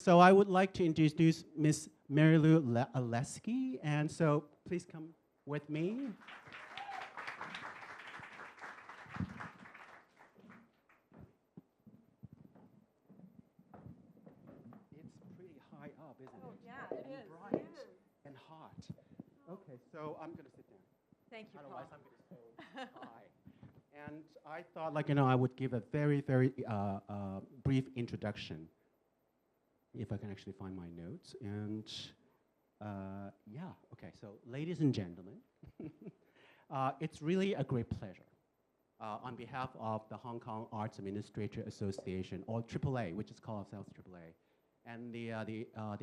So I would like to introduce Ms. Mary Lou Aleskie, and so please come with me. It's pretty high up, isn't it? Yeah, it is. Bright and hot. Okay, so I'm going to sit down. Thank you, Otherwise, Paul. I'm going to stay high. And I thought, I would give a very, very brief introduction, if I can actually find my notes. And yeah, okay. So, ladies and gentlemen, it's really a great pleasure on behalf of the Hong Kong Arts Administrator Association, or AAA, which is called ourselves AAA, and the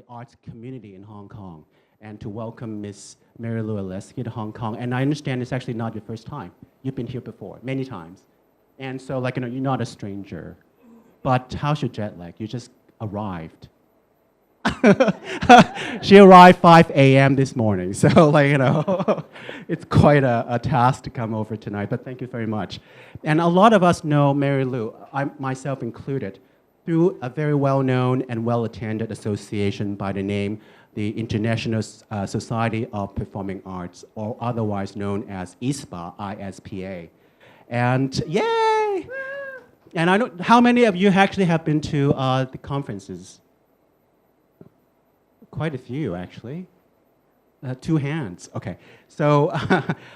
arts community in Hong Kong, and to welcome Ms. Mary Lou Aleskie to Hong Kong. And I understand it's actually not your first time. You've been here before, many times. And so, you're not a stranger. But how's your jet lag? You just arrived. She arrived 5 a.m. this morning. So, it's quite a task to come over tonight. But thank you very much. And a lot of us know Mary Lou, I myself included, through a very well-known and well-attended association by the name the International Society of Performing Arts, or otherwise known as ISPA, ISPA. And yay! And I know, how many of you actually have been to the conferences? Quite a few, actually. 2 hands, okay. So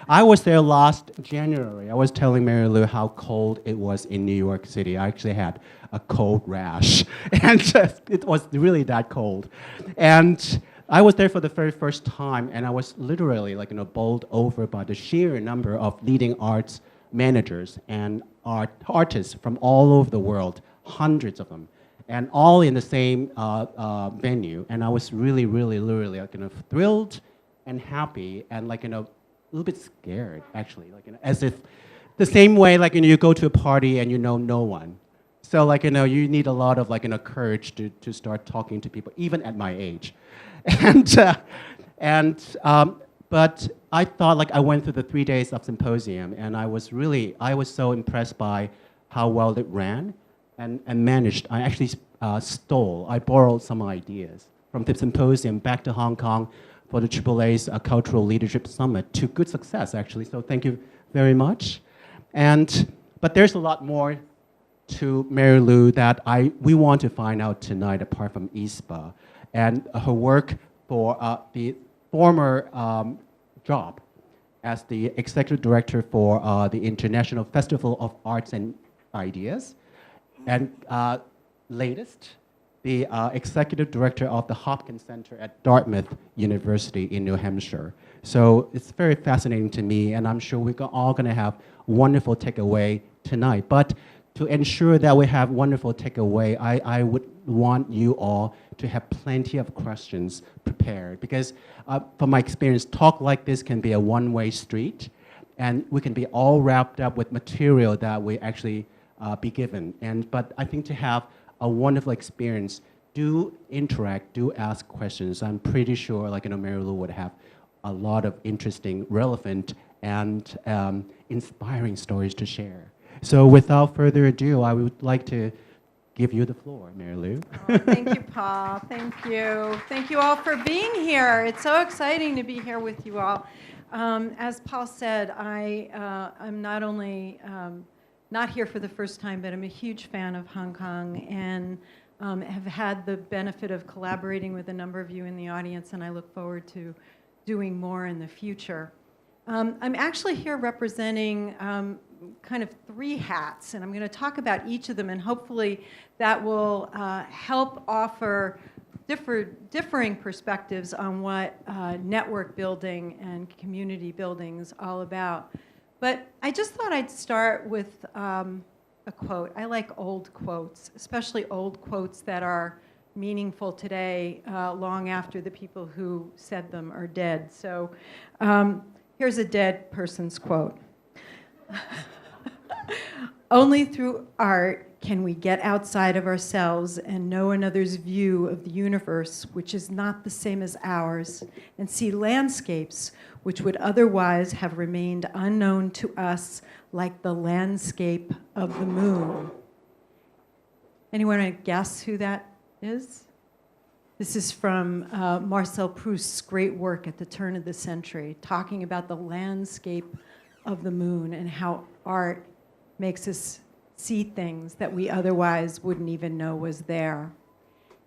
I was there last January. I was telling Mary Lou how cold it was in New York City. I actually had a cold rash, and it was really that cold. And I was there for the very first time, and I was literally bowled over by the sheer number of leading arts managers and artists from all over the world, hundreds of them, and all in the same venue. And I was really, really, really thrilled and happy, and a little bit scared, actually, as if the same way you go to a party and you know no one. So you need a lot of courage to start talking to people, even at my age. But I thought I went through the 3 days of symposium, and I was so impressed by how well it ran and managed. I actually I borrowed some ideas from the symposium back to Hong Kong for the AAA's Cultural Leadership Summit to good success, actually. So thank you very much. But there's a lot more to Mary Lou that we want to find out tonight, apart from ISPA, and her work for the former job as the executive director for the International Festival of Arts and Ideas, and latest, the executive director of the Hopkins Center at Dartmouth University in New Hampshire. So it's very fascinating to me, and I'm sure we're all going to have wonderful takeaway tonight. But to ensure that we have wonderful takeaway, I would want you all to have plenty of questions prepared, because from my experience, talk like this can be a one-way street, and we can be all wrapped up with material that we actually be given. But I think to have a wonderful experience, do interact, do ask questions. I'm pretty sure Mary Lou would have a lot of interesting, relevant, and inspiring stories to share. So without further ado, I would like to give you the floor, Mary Lou. Oh, thank you, Paul. Thank you. Thank you all for being here. It's so exciting to be here with you all. As Paul said, I'm not only not here for the first time, but I'm a huge fan of Hong Kong, and have had the benefit of collaborating with a number of you in the audience, and I look forward to doing more in the future. I'm actually here representing kind of 3 hats, and I'm going to talk about each of them, and hopefully that will help offer differing perspectives on what network building and community building is all about. But I just thought I'd start with a quote. I like old quotes, especially old quotes that are meaningful today, long after the people who said them are dead. So here's a dead person's quote. Only through art can we get outside of ourselves and know another's view of the universe, which is not the same as ours, and see landscapes which would otherwise have remained unknown to us, like the landscape of the moon. Anyone want to guess who that is? This is from Marcel Proust's great work at the turn of the century, talking about the landscape of the moon and how art makes us see things that we otherwise wouldn't even know was there.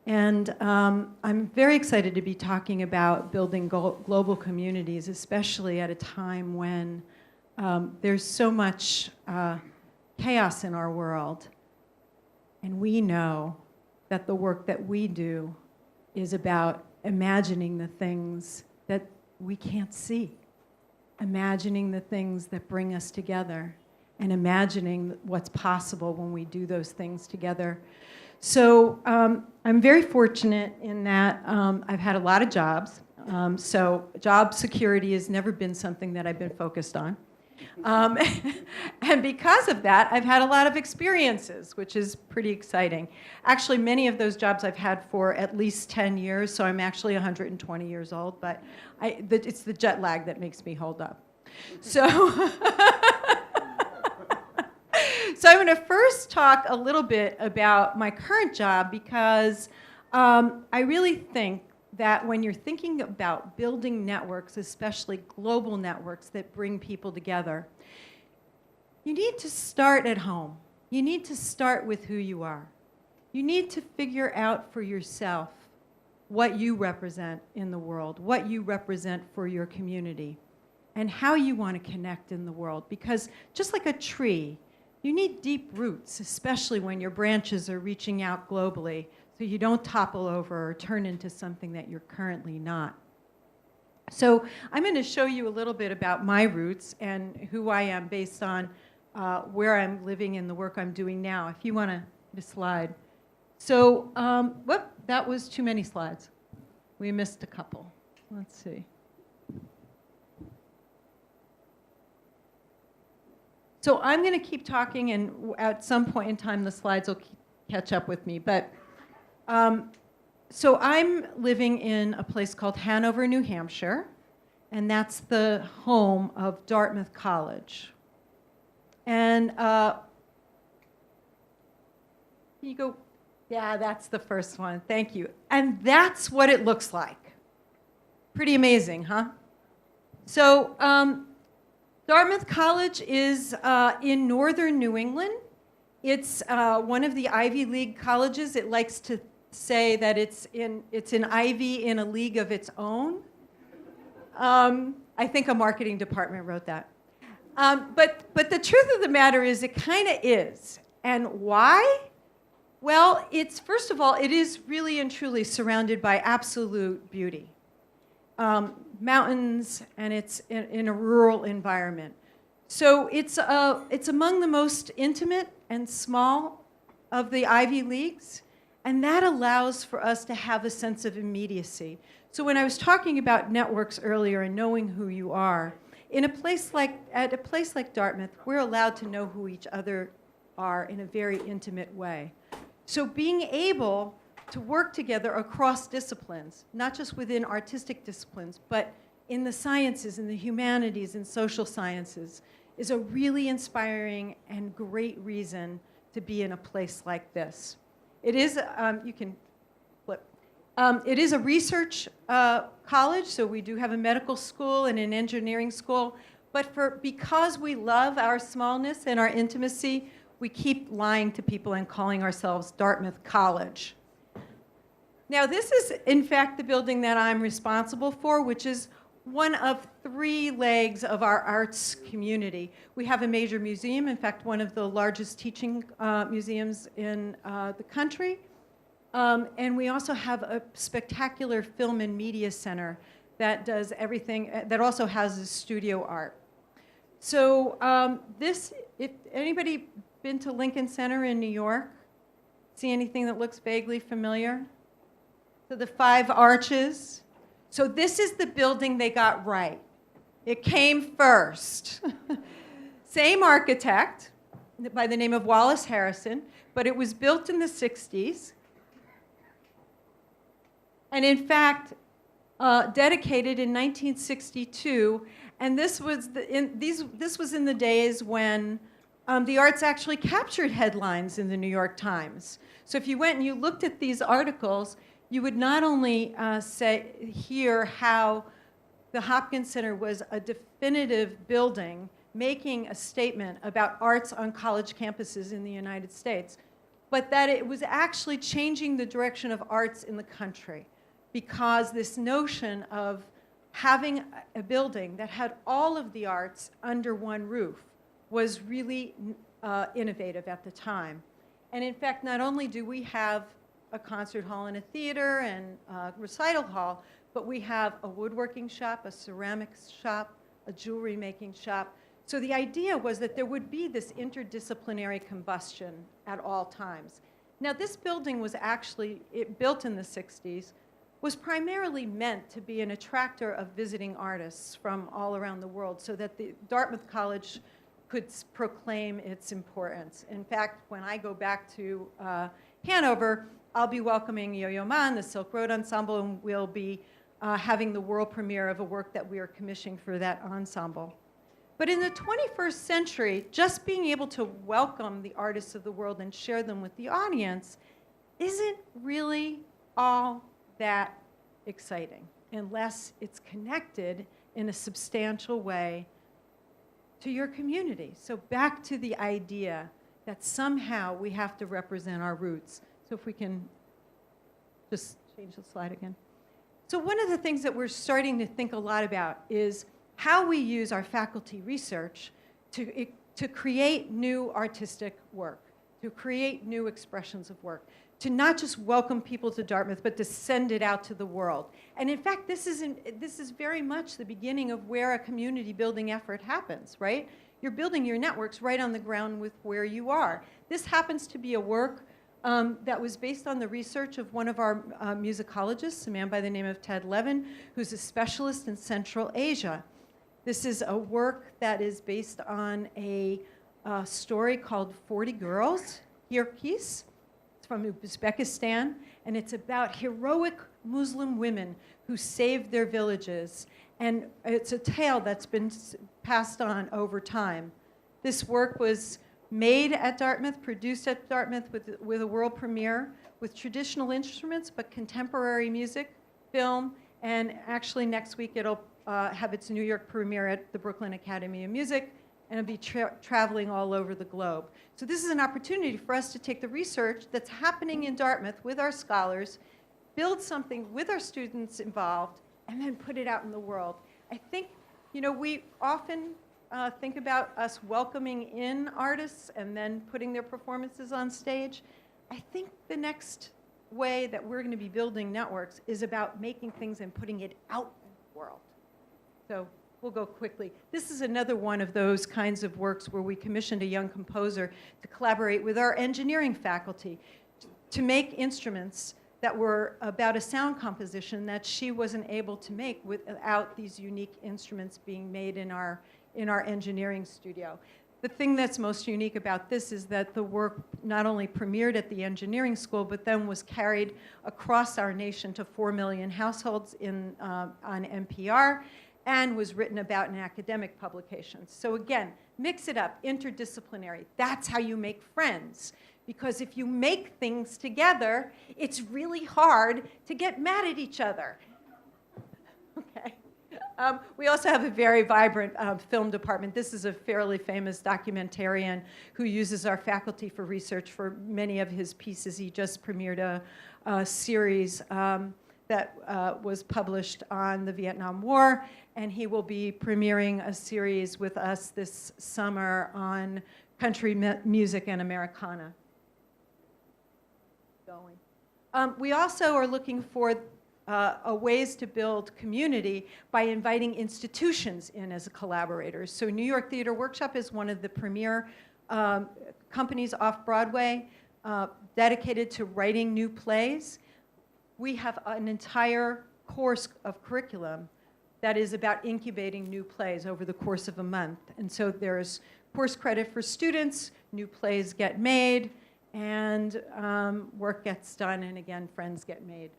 And I'm very excited to be talking about building global communities, especially at a time when there's so much chaos in our world. And we know that the work that we do is about imagining the things that we can't see, imagining the things that bring us together, and imagining what's possible when we do those things together. So I'm very fortunate in that I've had a lot of jobs. So job security has never been something that I've been focused on. And because of that, I've had a lot of experiences, which is pretty exciting. Actually, many of those jobs I've had for at least 10 years, so I'm actually 120 years old, but it's the jet lag that makes me hold up. So, so I'm going to first talk a little bit about my current job because I really think that when you're thinking about building networks, especially global networks that bring people together, you need to start at home. You need to start with who you are. You need to figure out for yourself what you represent in the world, what you represent for your community, and how you want to connect in the world. Because just like a tree, you need deep roots, especially when your branches are reaching out globally, so you don't topple over or turn into something that you're currently not. So I'm going to show you a little bit about my roots and who I am based on where I'm living and the work I'm doing now. If you want to slide. So, whoop, that was too many slides. We missed a couple. Let's see. So I'm going to keep talking, and at some point in time, the slides will catch up with me. But so I'm living in a place called Hanover, New Hampshire, and that's the home of Dartmouth College. And you go, yeah, that's the first one. Thank you. And that's what it looks like. Pretty amazing, huh? So Dartmouth College is in northern New England. It's one of the Ivy League colleges. It likes to say that it's an Ivy in a league of its own. I think a marketing department wrote that. But the truth of the matter is it kind of is. And why? Well, first of all, it is really and truly surrounded by absolute beauty. Mountains, and it's in a rural environment. So it's among the most intimate and small of the Ivy Leagues, and that allows for us to have a sense of immediacy. So when I was talking about networks earlier and knowing who you are, at a place like Dartmouth, we're allowed to know who each other are in a very intimate way. So being able to work together across disciplines, not just within artistic disciplines, but in the sciences, in the humanities, and social sciences, is a really inspiring and great reason to be in a place like this. It is, you can flip. It is a research college, so we do have a medical school and an engineering school, but because we love our smallness and our intimacy, we keep lying to people and calling ourselves Dartmouth College. Now, this is, in fact, the building that I'm responsible for, which is one of 3 legs of our arts community. We have a major museum, in fact, one of the largest teaching museums in the country. And we also have a spectacular film and media center that does everything, that also houses studio art. So if anybody been to Lincoln Center in New York? See anything that looks vaguely familiar? So the 5 arches. So this is the building they got right. It came first. Same architect by the name of Wallace Harrison, but it was built in the 60s. And in fact, dedicated in 1962. And this was in the days when the arts actually captured headlines in the New York Times. So if you went and you looked at these articles, you would not only hear how the Hopkins Center was a definitive building making a statement about arts on college campuses in the United States, but that it was actually changing the direction of arts in the country, because this notion of having a building that had all of the arts under one roof was really innovative at the time. And in fact, not only do we have a concert hall and a theater and a recital hall, but we have a woodworking shop, a ceramics shop, a jewelry making shop. So the idea was that there would be this interdisciplinary combustion at all times. Now, this building was actually built in the 60s, was primarily meant to be an attractor of visiting artists from all around the world, so that the Dartmouth College could proclaim its importance. In fact, when I go back to Hanover, I'll be welcoming Yo-Yo Ma and the Silk Road Ensemble, and we'll be having the world premiere of a work that we are commissioning for that ensemble. But in the 21st century, just being able to welcome the artists of the world and share them with the audience isn't really all that exciting unless it's connected in a substantial way to your community. So back to the idea that somehow we have to represent our roots. So if we can just change the slide again. So one of the things that we're starting to think a lot about is how we use our faculty research to create new artistic work, to create new expressions of work, to not just welcome people to Dartmouth, but to send it out to the world. And in fact, this is very much the beginning of where a community building effort happens, right? You're building your networks right on the ground with where you are. This happens to be a work that was based on the research of one of our musicologists, a man by the name of Ted Levin, who's a specialist in Central Asia. This is a work that is based on a story called 40 Girls, Kirghiz. It's from Uzbekistan, and it's about heroic Muslim women who saved their villages. And it's a tale that's been passed on over time. This work was made at Dartmouth, produced at Dartmouth with a world premiere, with traditional instruments, but contemporary music, film, and actually next week it'll have its New York premiere at the Brooklyn Academy of Music, and it'll be traveling all over the globe. So this is an opportunity for us to take the research that's happening in Dartmouth with our scholars, build something with our students involved, and then put it out in the world. I think, you know, we often think about us welcoming in artists and then putting their performances on stage. I think the next way that we're going to be building networks is about making things and putting it out in the world. So we'll go quickly. This is another one of those kinds of works where we commissioned a young composer to collaborate with our engineering faculty to make instruments that were about a sound composition that she wasn't able to make without these unique instruments being made in our engineering studio. The thing that's most unique about this is that the work not only premiered at the engineering school, but then was carried across our nation to 4 million households on NPR, and was written about in academic publications. So again, mix it up, interdisciplinary. That's how you make friends. Because if you make things together, it's really hard to get mad at each other. Okay. We also have a very vibrant film department. This is a fairly famous documentarian who uses our faculty for research for many of his pieces. He just premiered a series that was published on the Vietnam War, and he will be premiering a series with us this summer on country music and Americana. We also are looking for ways to build community by inviting institutions in as collaborators. So New York Theater Workshop is one of the premier companies off Broadway dedicated to writing new plays. We have an entire course of curriculum that is about incubating new plays over the course of a month. And so there's course credit for students, new plays get made, and work gets done, and again, friends get made.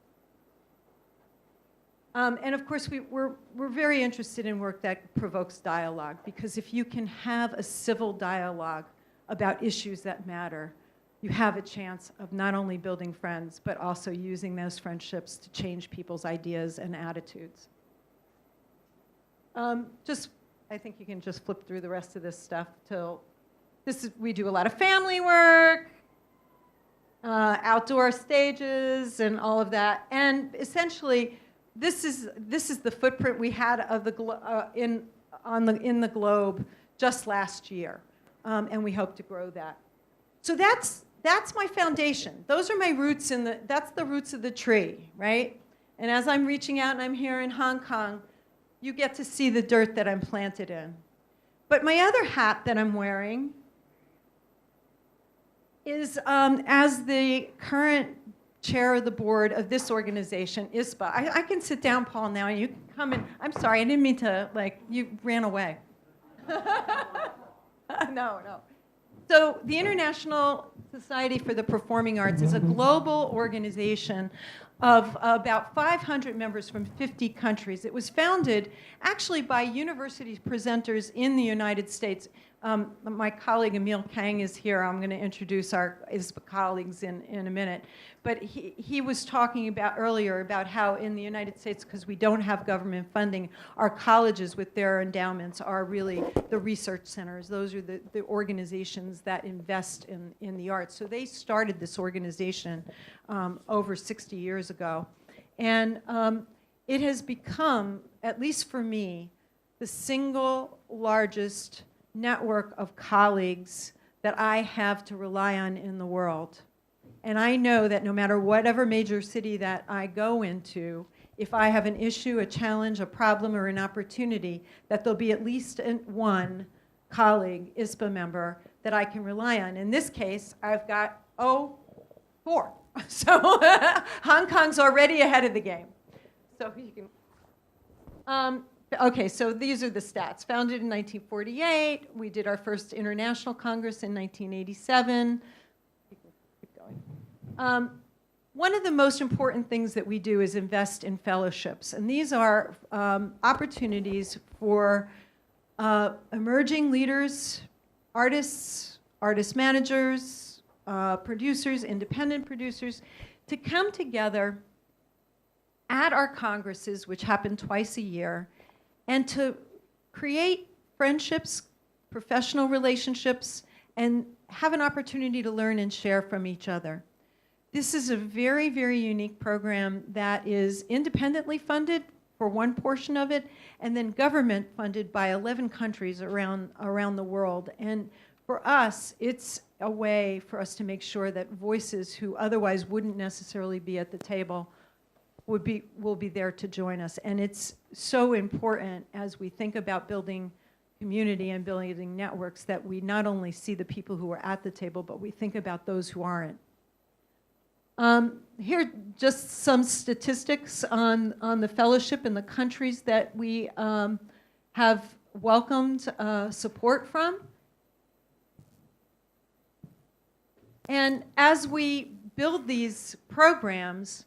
And of course, we're very interested in work that provokes dialogue, because if you can have a civil dialogue about issues that matter, you have a chance of not only building friends, but also using those friendships to change people's ideas and attitudes. I think you can just flip through the rest of this stuff till we do a lot of family work, outdoor stages, and all of that. And essentially, this is the footprint we had of in the globe just last year, and we hope to grow that. So that's my foundation. Those are my roots that's the roots of the tree, right? And as I'm reaching out and I'm here in Hong Kong, you get to see the dirt that I'm planted in. But my other hat that I'm wearing is as the current chair of the board of this organization, ISPA. I can sit down, Paul, now, and you can come in. I'm sorry, I didn't mean to, you ran away. No. So the International Society for the Performing Arts is a global organization of about 500 members from 50 countries. It was founded actually by university presenters in the United States. My colleague Emil Kang is here. I'm going to introduce our ISPA colleagues in a minute. But he was talking about earlier about how in the United States, because we don't have government funding, our colleges with their endowments are really the research centers. Those are the organizations that invest in the arts. So they started this organization over 60 years ago. And it has become, at least for me, the single largest network of colleagues that I have to rely on in the world. And I know that no matter whatever major city that I go into, if I have an issue, a challenge, a problem, or an opportunity, that there'll be at least one colleague, ISPA member, that I can rely on. In this case, I've got, 4. So Hong Kong's already ahead of the game. So you can... Okay, so these are the stats. Founded in 1948. We did our first international congress in 1987. Keep going. One of the most important things that we do is invest in fellowships. And these are opportunities for emerging leaders, artists, artist managers, producers, independent producers, to come together at our congresses, which happen twice a year, and to create friendships, professional relationships, and have an opportunity to learn and share from each other. This is a very, very unique program that is independently funded for one portion of it, and then government funded by 11 countries around the world. And for us, it's a way for us to make sure that voices who otherwise wouldn't necessarily be at the table will be there to join us. And it's so important as we think about building community and building networks that we not only see the people who are at the table, but we think about those who aren't. Here, just some statistics on the fellowship and the countries that we have welcomed support from. And as we build these programs,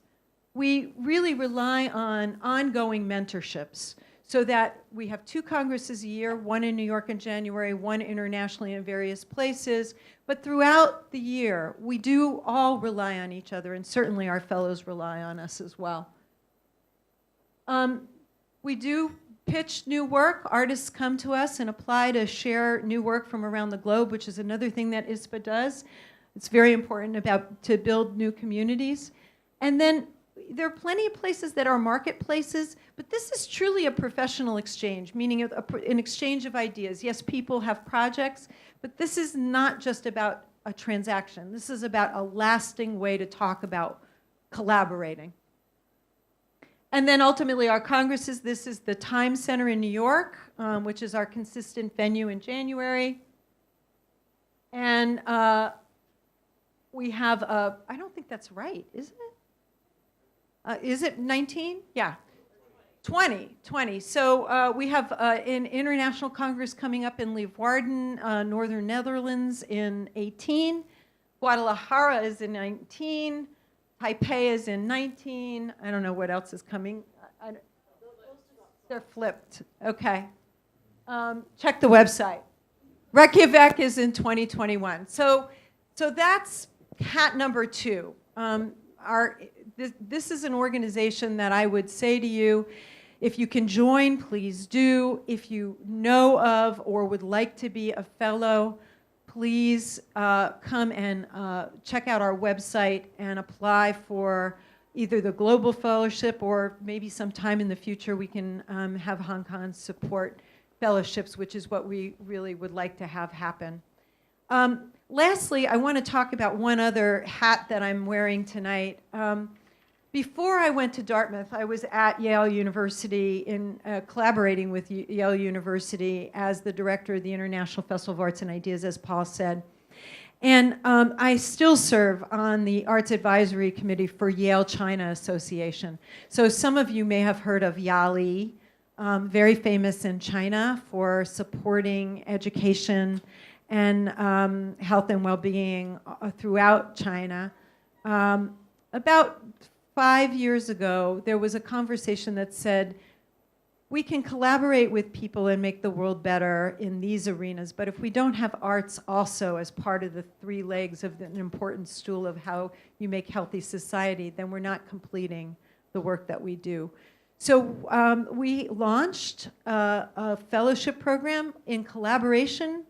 we really rely on ongoing mentorships so that we have 2 congresses a year, one in New York in January, one internationally in various places. But throughout the year, we do all rely on each other, and certainly our fellows rely on us as well. We do pitch new work. Artists come to us and apply to share new work from around the globe, which is another thing that ISPA does. It's very important to build new communities. And then there are plenty of places that are marketplaces, but this is truly a professional exchange, meaning an exchange of ideas. Yes, people have projects, but this is not just about a transaction. This is about a lasting way to talk about collaborating. And then ultimately our congresses, this is the Time Center in New York, which is our consistent venue in January. And we have, I don't think that's right, is it? Is it 19? Yeah. 20. So we have an international congress coming up in Leeuwarden, northern Netherlands in 18. Guadalajara is in 19. Taipei is in 19. I don't know what else is coming. They're flipped. Okay. Check the website. Reykjavik is in 2021. So that's hat number 2. This is an organization that I would say to you, if you can join, please do. If you know of or would like to be a fellow, please come and check out our website and apply for either the Global Fellowship, or maybe sometime in the future we can have Hong Kong support fellowships, which is what we really would like to have happen. Lastly, I want to talk about one other hat that I'm wearing tonight. Before I went to Dartmouth, I was at Yale University in collaborating with Yale University as the director of the International Festival of Arts and Ideas, as Paul said. And I still serve on the Arts Advisory Committee for Yale China Association. So some of you may have heard of Yali, very famous in China for supporting education and health and well-being throughout China. About 5 years ago, there was a conversation that said, we can collaborate with people and make the world better in these arenas, but if we don't have arts also as part of the 3 legs of an important stool of how you make healthy society, then we're not completing the work that we do. So we launched a fellowship program in collaboration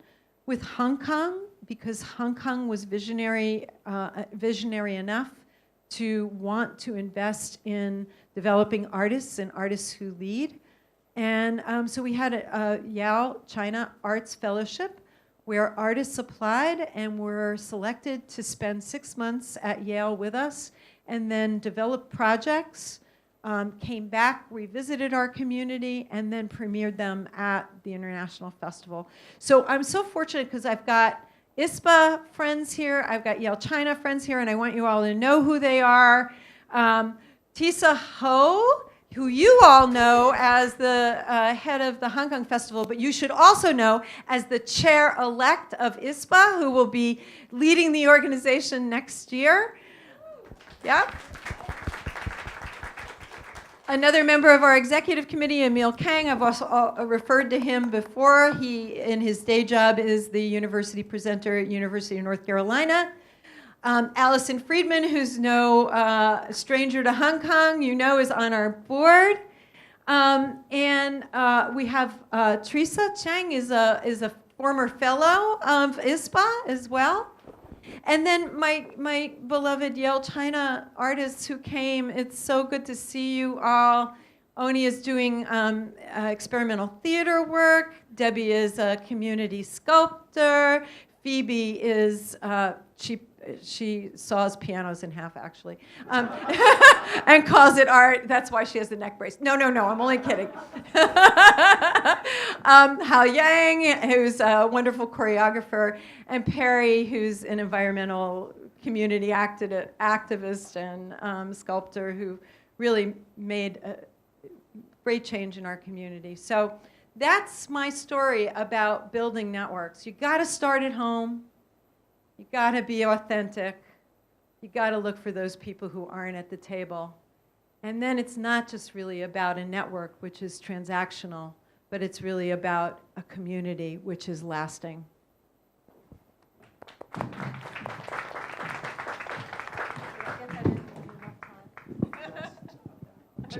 with Hong Kong, because Hong Kong was visionary enough to want to invest in developing artists and artists who lead. And so we had a Yale China Arts Fellowship where artists applied and were selected to spend 6 months at Yale with us and then develop projects, came back, revisited our community, and then premiered them at the International Festival. So I'm so fortunate because I've got ISPA friends here, I've got Yale China friends here, and I want you all to know who they are. Tisa Ho, who you all know as the head of the Hong Kong Festival, but you should also know as the chair-elect of ISPA, who will be leading the organization next year. Yeah. Another member of our executive committee, Emil Kang, I've also referred to him before. He, in his day job, is the university presenter at University of North Carolina. Allison Friedman, who's no stranger to Hong Kong, you know, is on our board. And we have Teresa Chang is a former fellow of ISPA as well. And then my beloved Yale China artists who came, it's so good to see you all. Oni is doing experimental theater work. Debbie is a community sculptor. Phoebe is, she saws pianos in half, actually, and calls it art. That's why she has the neck brace. No, I'm only kidding. Hao Yang, who's a wonderful choreographer, and Perry, who's an environmental community activist and sculptor who really made a great change in our community. So that's my story about building networks. You got to start at home. You got to be authentic. You got to look for those people who aren't at the table. And then it's not just really about a network, which is transactional, but it's really about a community, which is lasting.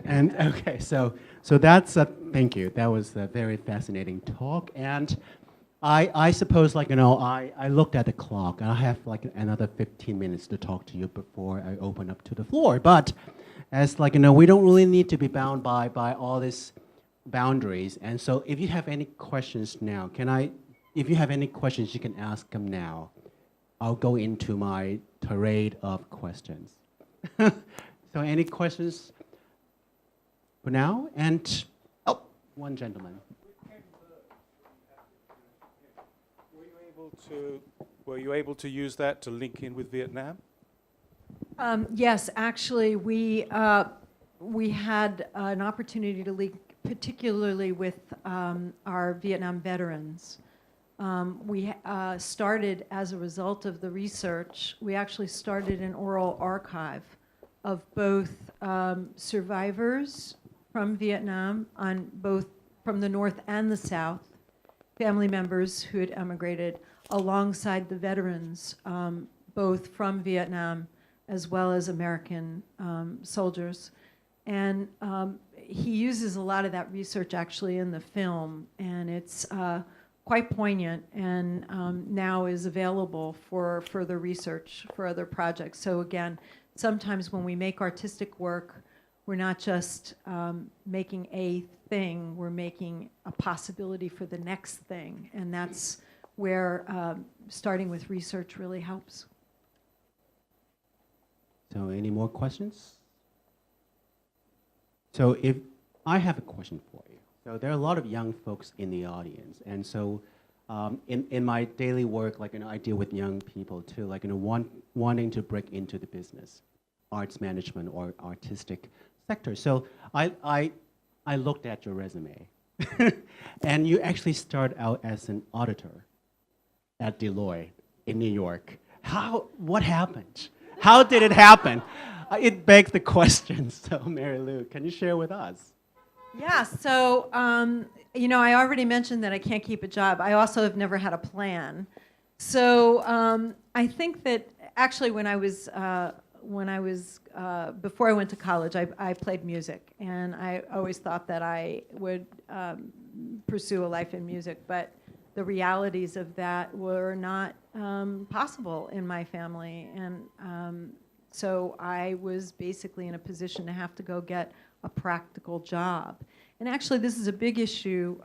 And okay, so that's thank you. That was a very fascinating talk. And I suppose, like, you know, I looked at the clock, and I have like another 15 minutes to talk to you before I open up to the floor. But as, like, you know, we don't really need to be bound by all these boundaries. And so if you have any questions now, if you have any questions, you can ask them now. I'll go into my tirade of questions. So any questions for now? And, oh, one gentleman. Were you able to use that to link in with Vietnam? Yes, actually, we had an opportunity to link particularly with our Vietnam veterans. We started as a result of the research. We actually started an oral archive of both survivors from Vietnam, on both from the North and the South, family members who had emigrated, alongside the veterans both from Vietnam as well as American soldiers. And he uses a lot of that research actually in the film, and it's quite poignant, and now is available for further research for other projects. So again, sometimes when we make artistic work, we're not just making a thing, we're making a possibility for the next thing, and that's where starting with research really helps. So any more questions? So if I have a question for you. So there are a lot of young folks in the audience, and so in my daily work, like, I deal with young people too, like, wanting to break into the business, arts management or artistic sector. So I looked at your resume, and you actually start out as an auditor at Deloitte in New York. What happened? How did it happen? It begs the question. So Mary Lou, can you share with us? Yeah, so, I already mentioned that I can't keep a job. I also have never had a plan. So I think that actually before I went to college, I played music, and I always thought that I would pursue a life in music, but the realities of that were not possible in my family, and so I was basically in a position to have to go get a practical job. And actually, this is a big issue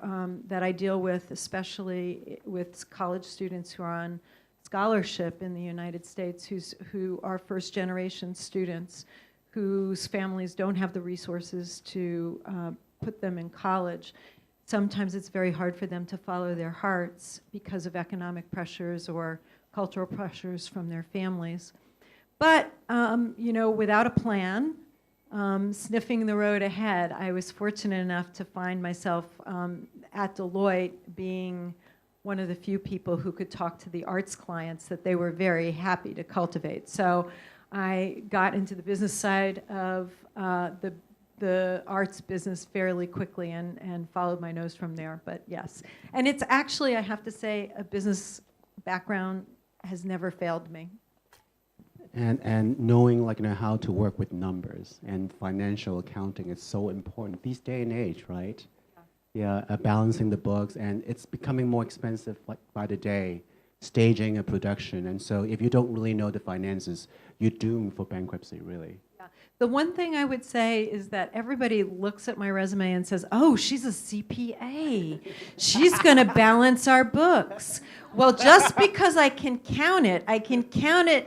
that I deal with, especially with college students who are on scholarship in the United States, who are first-generation students whose families don't have the resources to put them in college. Sometimes it's very hard for them to follow their hearts because of economic pressures or cultural pressures from their families. But, without a plan, sniffing the road ahead, I was fortunate enough to find myself at Deloitte being one of the few people who could talk to the arts clients that they were very happy to cultivate. So I got into the business side of the arts business fairly quickly and followed my nose from there, but yes. And it's actually, I have to say, a business background has never failed me. And knowing, like, how to work with numbers and financial accounting is so important these day and age, right? Yeah, balancing the books, and it's becoming more expensive, like, by the day, staging a production. And so if you don't really know the finances, you're doomed for bankruptcy, really. Yeah. The one thing I would say is that everybody looks at my resume and says, oh, she's a CPA. She's going to balance our books. Well, just because I can count it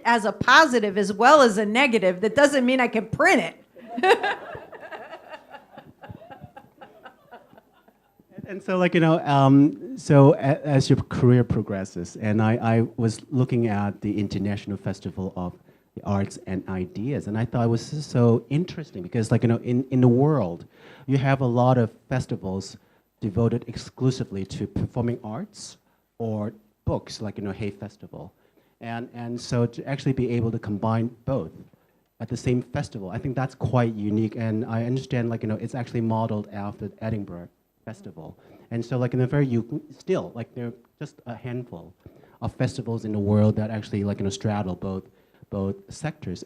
as a positive as well as a negative. That doesn't mean I can print it. And so, like, as your career progresses, and I was looking at the International Festival of the Arts and Ideas, and I thought it was so interesting because, like, in the world, you have a lot of festivals devoted exclusively to performing arts or books, like, Hay Festival. And so to actually be able to combine both at the same festival, I think that's quite unique, and I understand, like, it's actually modeled after Edinburgh Festival. And so, like, still, like, there are just a handful of festivals in the world that actually, like, straddle both sectors.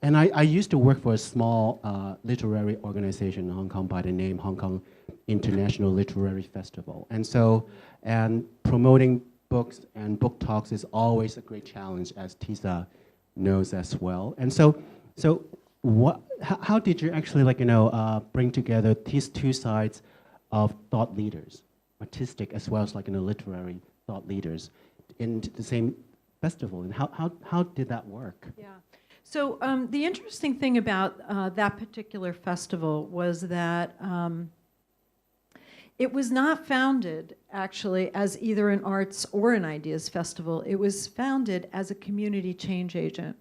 And I used to work for a small literary organization in Hong Kong by the name Hong Kong International Literary Festival. And promoting books and book talks is always a great challenge, as Tisa knows as well. And so how did you actually, like, bring together these two sides of thought leaders, artistic as well as, like, literary thought leaders, in the same festival? And how did that work? Yeah. So the interesting thing about that particular festival was that it was not founded actually as either an arts or an ideas festival. It was founded as a community change agent.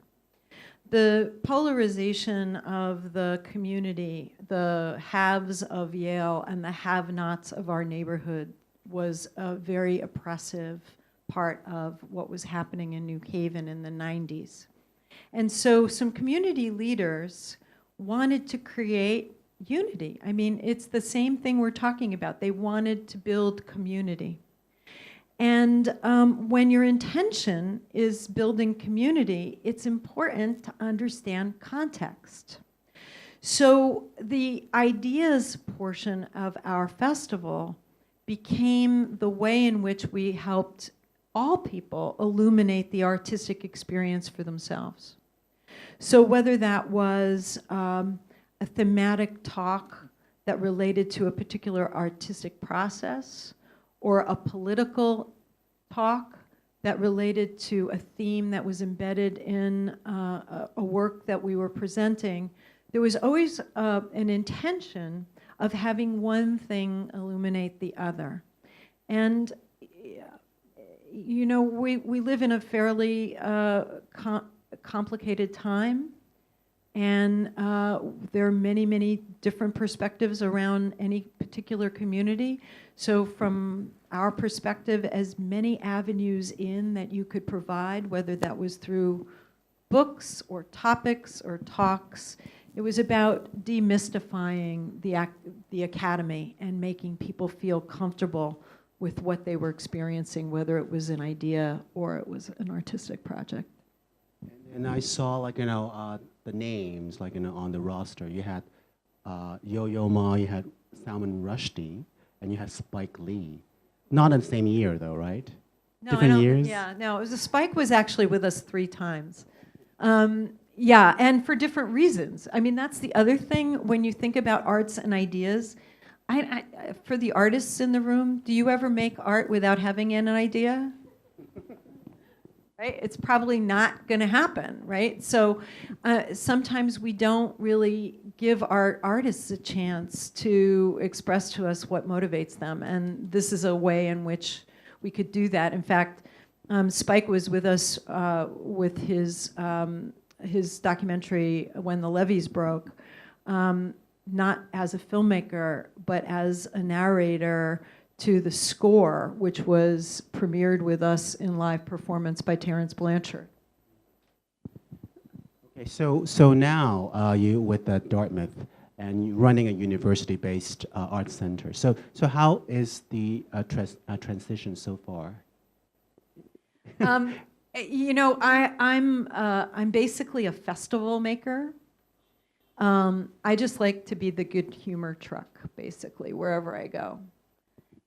The polarization of the community, the haves of Yale and the have-nots of our neighborhood, was a very oppressive part of what was happening in New Haven in the 90s. And so some community leaders wanted to create unity. I mean, it's the same thing we're talking about. They wanted to build community. And when your intention is building community, it's important to understand context. So the ideas portion of our festival became the way in which we helped all people illuminate the artistic experience for themselves. So whether that was a thematic talk that related to a particular artistic process, or a political talk that related to a theme that was embedded in a work that we were presenting, there was always an intention of having one thing illuminate the other. And you know, we live in a fairly complicated time, and there are many, many different perspectives around any particular community. So from our perspective, as many avenues in that you could provide, whether that was through books or topics or talks, it was about demystifying the academy and making people feel comfortable with what they were experiencing, whether it was an idea or it was an artistic project. And I saw, like, you know, the names, like, you know, on the roster. You had Yo-Yo Ma, you had Salman Rushdie, and you had Spike Lee. Not in the same year, though, right? No, Different years? Yeah, no, it was Spike was actually with us 3 times. Yeah, and for different reasons. I mean, that's the other thing when you think about arts and ideas. For the artists in the room, do you ever make art without having an idea? Right? It's probably not going to happen, right? So sometimes we don't really give our artists a chance to express to us what motivates them, and this is a way in which we could do that. In fact, Spike was with us with his documentary, When the Levees Broke, not as a filmmaker, but as a narrator to the score, which was premiered with us in live performance by Terence Blanchard. Okay, so now you with Dartmouth, and you're running a university-based art center. So how is the transition so far? You know, I'm basically a festival maker. I just like to be the good humor truck, basically, wherever I go.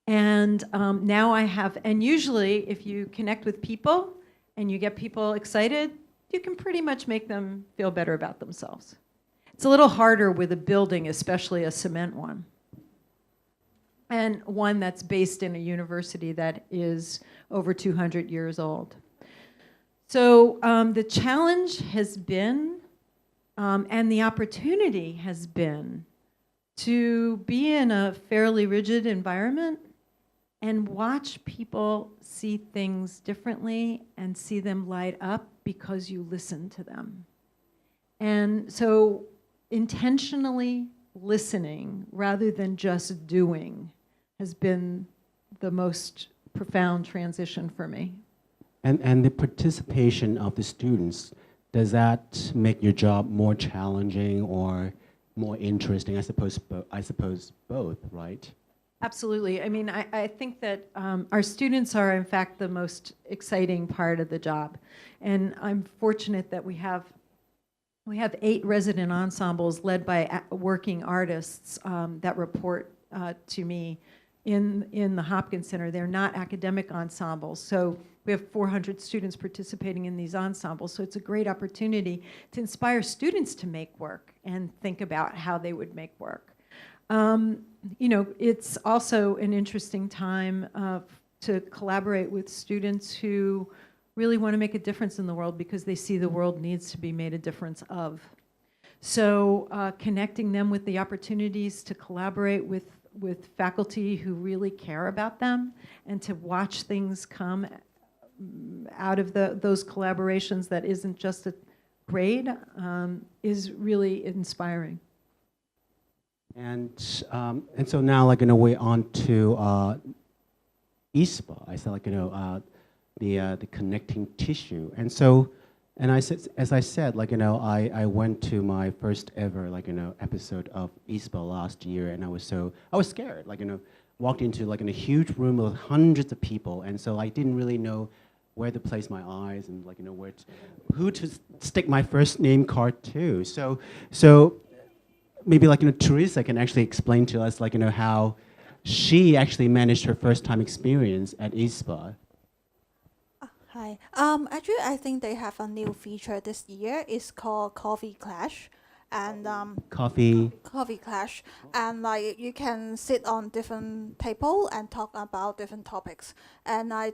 And now I have, and usually if you connect with people and you get people excited, you can pretty much make them feel better about themselves. It's a little harder with a building, especially a cement one. And one that's based in a university that is over 200 years old. So the challenge has been, and the opportunity has been, to be in a fairly rigid environment and watch people see things differently and see them light up because you listen to them. And so intentionally listening rather than just doing has been the most profound transition for me. And the participation of the students, does that make your job more challenging or more interesting? I suppose both, right? Absolutely. I mean, I think that our students are, in fact, the most exciting part of the job. And I'm fortunate that we have 8 resident ensembles led by working artists that report to me in the Hopkins Center. They're not academic ensembles. So we have 400 students participating in these ensembles. So it's a great opportunity to inspire students to make work and think about how they would make work. You know, it's also an interesting time to collaborate with students who really want to make a difference in the world because they see the world needs to be made a difference of. So connecting them with the opportunities to collaborate with faculty who really care about them and to watch things come out of those collaborations that isn't just a grade is really inspiring. And so now, like, you know, we're on to ISPA. I said, like, you know, the connecting tissue. And so, and I said, as I said, like, you know, I went to my first ever, like, you know, episode of ISPA last year, and I was scared. Like, you know, walked into like in a huge room with hundreds of people, and so I didn't really know where to place my eyes and like who to stick my first name card to. So maybe like Teresa can actually explain to us like how she actually managed her first time experience at ISPA. Hi. Actually, I think they have a new feature this year. It's called Coffee Clash, and Coffee. Coffee Clash, and like you can sit on different table and talk about different topics. And I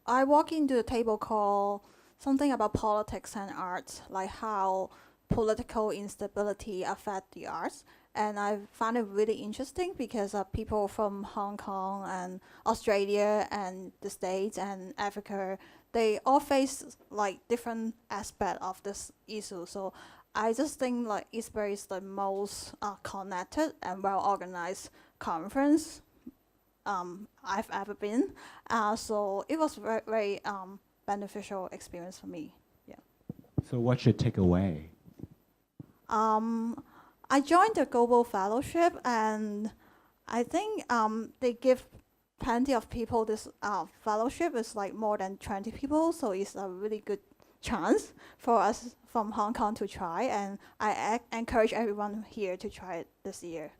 walk into the table called something about politics and arts, like how political instability affect the arts. And I found it really interesting because people from Hong Kong and Australia and the States and Africa, they all face like different aspect of this issue. So I just think like ISPA is the most connected and well-organized conference I've ever been. So it was very, very beneficial experience for me. Yeah. So what's your takeaway? I joined the Global Fellowship, and I think they give plenty of people this fellowship. It's like more than 20 people, so it's a really good chance for us from Hong Kong to try, and I encourage everyone here to try it this year.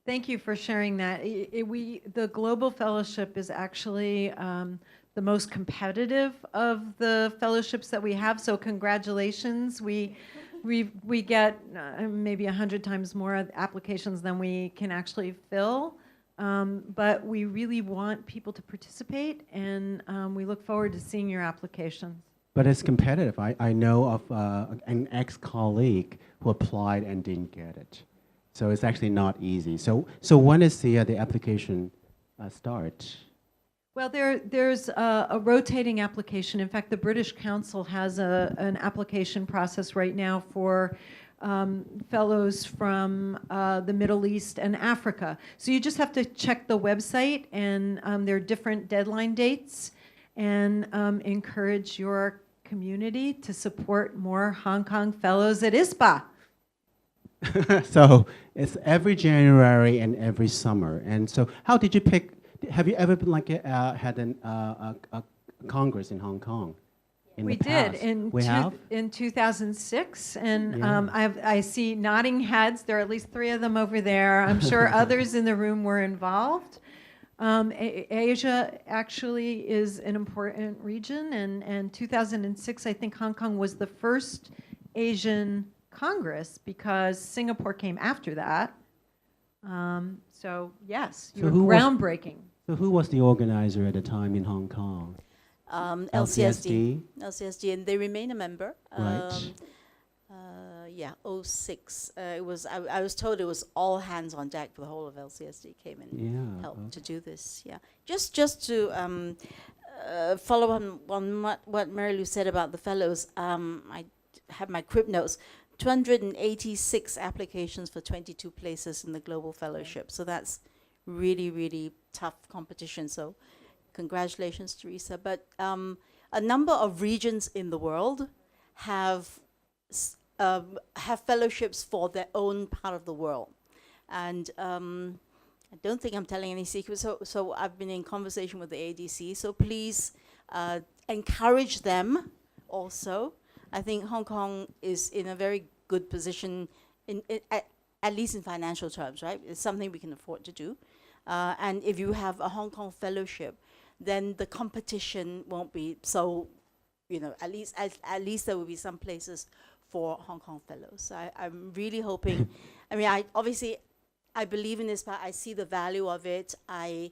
Thank you for sharing that. The Global Fellowship is actually the most competitive of the fellowships that we have. So congratulations. We get maybe 100 times more applications than we can actually fill. But we really want people to participate, and we look forward to seeing your applications. But it's competitive. I know of an ex-colleague who applied and didn't get it. So it's actually not easy. So when is the application start? Well, there's a rotating application. In fact, the British Council has an application process right now for fellows from the Middle East and Africa. So you just have to check the website, and there are different deadline dates, and encourage your community to support more Hong Kong fellows at ISPA. So it's every January and every summer. And so how did you pick? Have you ever been like had a Congress in Hong Kong? We did in 2006, and Yeah. I see nodding heads. There are at least 3 of them over there. I'm sure others in the room were involved. Asia actually is an important region, and 2006, I think Hong Kong was the first Asian Congress because Singapore came after that. So yes, you were groundbreaking. So who was the organizer at the time in Hong Kong? LCSD, and they remain a member. Right. Yeah, 06. It was. I was told it was all hands on deck. The whole of LCSD came and helped to do this. Yeah, just to follow on what Mary Lou said about the fellows. I have my crib notes. 286 applications for 22 places in the Global Fellowship. So that's really, really tough competition. So congratulations, Teresa. But a number of regions in the world have fellowships for their own part of the world. And I don't think I'm telling any secrets. So I've been in conversation with the ADC. So please encourage them also. I think Hong Kong is in a very good position, at least in financial terms, right? It's something we can afford to do. And if you have a Hong Kong fellowship, then the competition won't be so, at least there will be some places for Hong Kong fellows. I'm really hoping, I believe in this, but I see the value of it. I've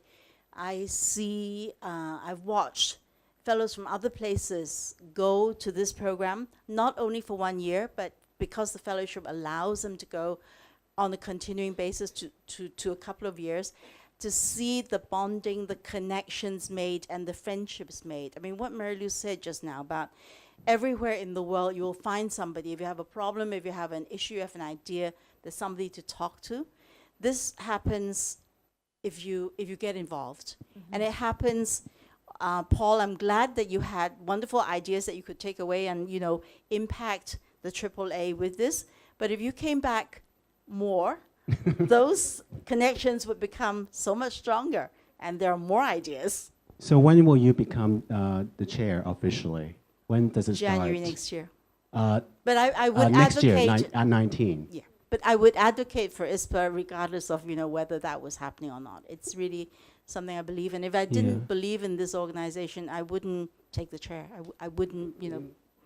watched fellows from other places go to this program, not only for 1 year, but because the fellowship allows them to go on a continuing basis to a couple of years, to see the bonding, the connections made, and the friendships made. I mean, what Mary Lou said just now about everywhere in the world, you will find somebody. If you have a problem, if you have an issue, you have an idea, there's somebody to talk to. This happens if you get involved. Mm-hmm. And it happens, Paul, I'm glad that you had wonderful ideas that you could take away and, impact the AAA with this. But if you came back more, those connections would become so much stronger, and there are more ideas. So when will you become the chair officially? When does it start? January next year. Uh, But I would next year, advocate. 19. Yeah, but I would advocate for ISPA regardless of whether that was happening or not. It's really something I believe in. If I didn't believe in this organization, I wouldn't take the chair. I wouldn't,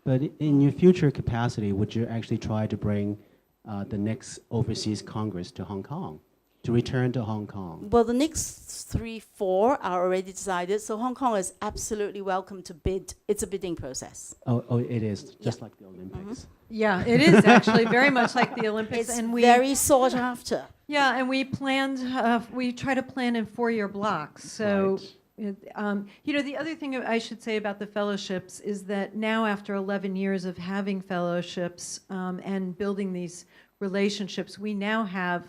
But in your future capacity, would you actually try to bring the next overseas Congress to Hong Kong, to return to Hong Kong? Well, the next 3, 4 are already decided, so Hong Kong is absolutely welcome to bid. It's a bidding process. Oh, it is, just like the Olympics. Yeah, it is actually very much like the Olympics. It's And we very sought after. Yeah, and we planned, we try to plan in 4-year blocks. So, Right. the other thing I should say about the fellowships is that now after 11 years of having fellowships and building these relationships, we now have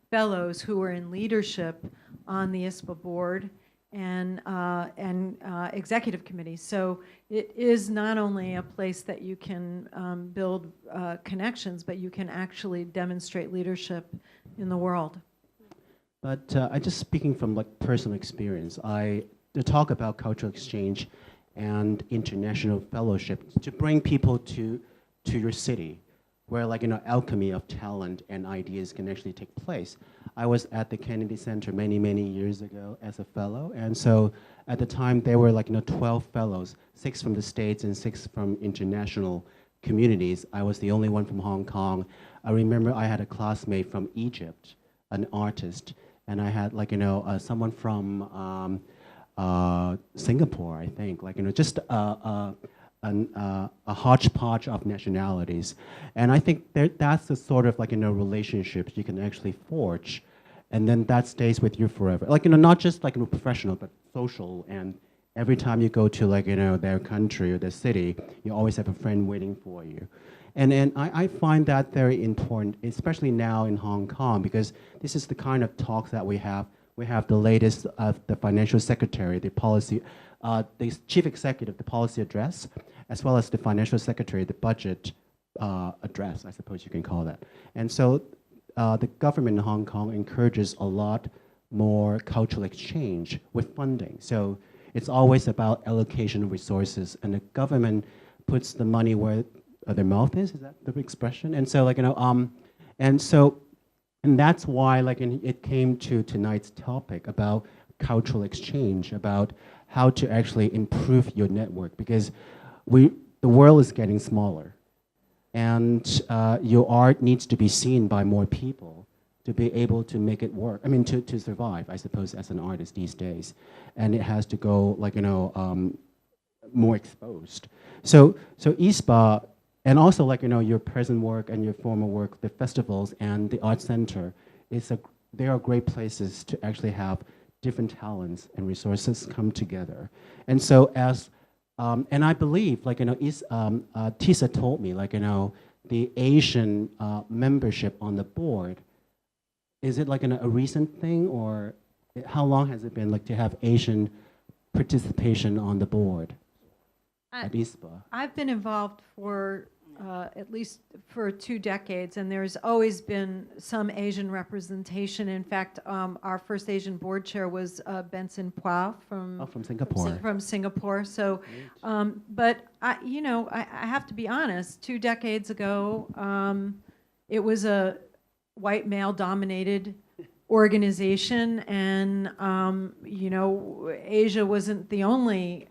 fellows who are in leadership on the ISPA board and executive committee. So it is not only a place that you can build connections, but you can actually demonstrate leadership in the world. But I just speaking from like personal experience, to talk about cultural exchange and international fellowship, to bring people to your city, where alchemy of talent and ideas can actually take place. I was at the Kennedy Center many years ago as a fellow, and so at the time there were 12 fellows, 6 from the States and 6 from international communities. I was the only one from Hong Kong. I remember I had a classmate from Egypt, an artist, and I had someone from Singapore, I think, just a hodgepodge of nationalities. And I think that's the sort of relationships you can actually forge, and then that stays with you forever. Not just professional, but social. And every time you go to their country or their city, you always have a friend waiting for you. And I find that very important, especially now in Hong Kong, because this is the kind of talks that we have. We have the latest of the financial secretary, the policy, the chief executive, the policy address, as well as the financial secretary, the budget address, I suppose you can call that. And so the government in Hong Kong encourages a lot more cultural exchange with funding. So it's always about allocation of resources, and the government puts the money where their mouth is that the expression? And so and that's why it came to tonight's topic about cultural exchange, about how to actually improve your network, because the world is getting smaller, and your art needs to be seen by more people to be able to make it work. I mean, to survive, I suppose, as an artist these days, and it has to go more exposed. So ISPA, and also your present work and your former work, the festivals and the art center, they are great places to actually have different talents and resources come together. And so and I believe Tisa told me the Asian membership on the board, is it a recent thing, or how long has it been to have Asian participation on the board at ISPA? I've been involved for at least for 2 decades, and there's always been some Asian representation. In fact, our first Asian board chair was Benson Pua from Singapore. From Singapore. So, but I have to be honest. 2 decades ago, it was a white male-dominated organization, and Asia wasn't the only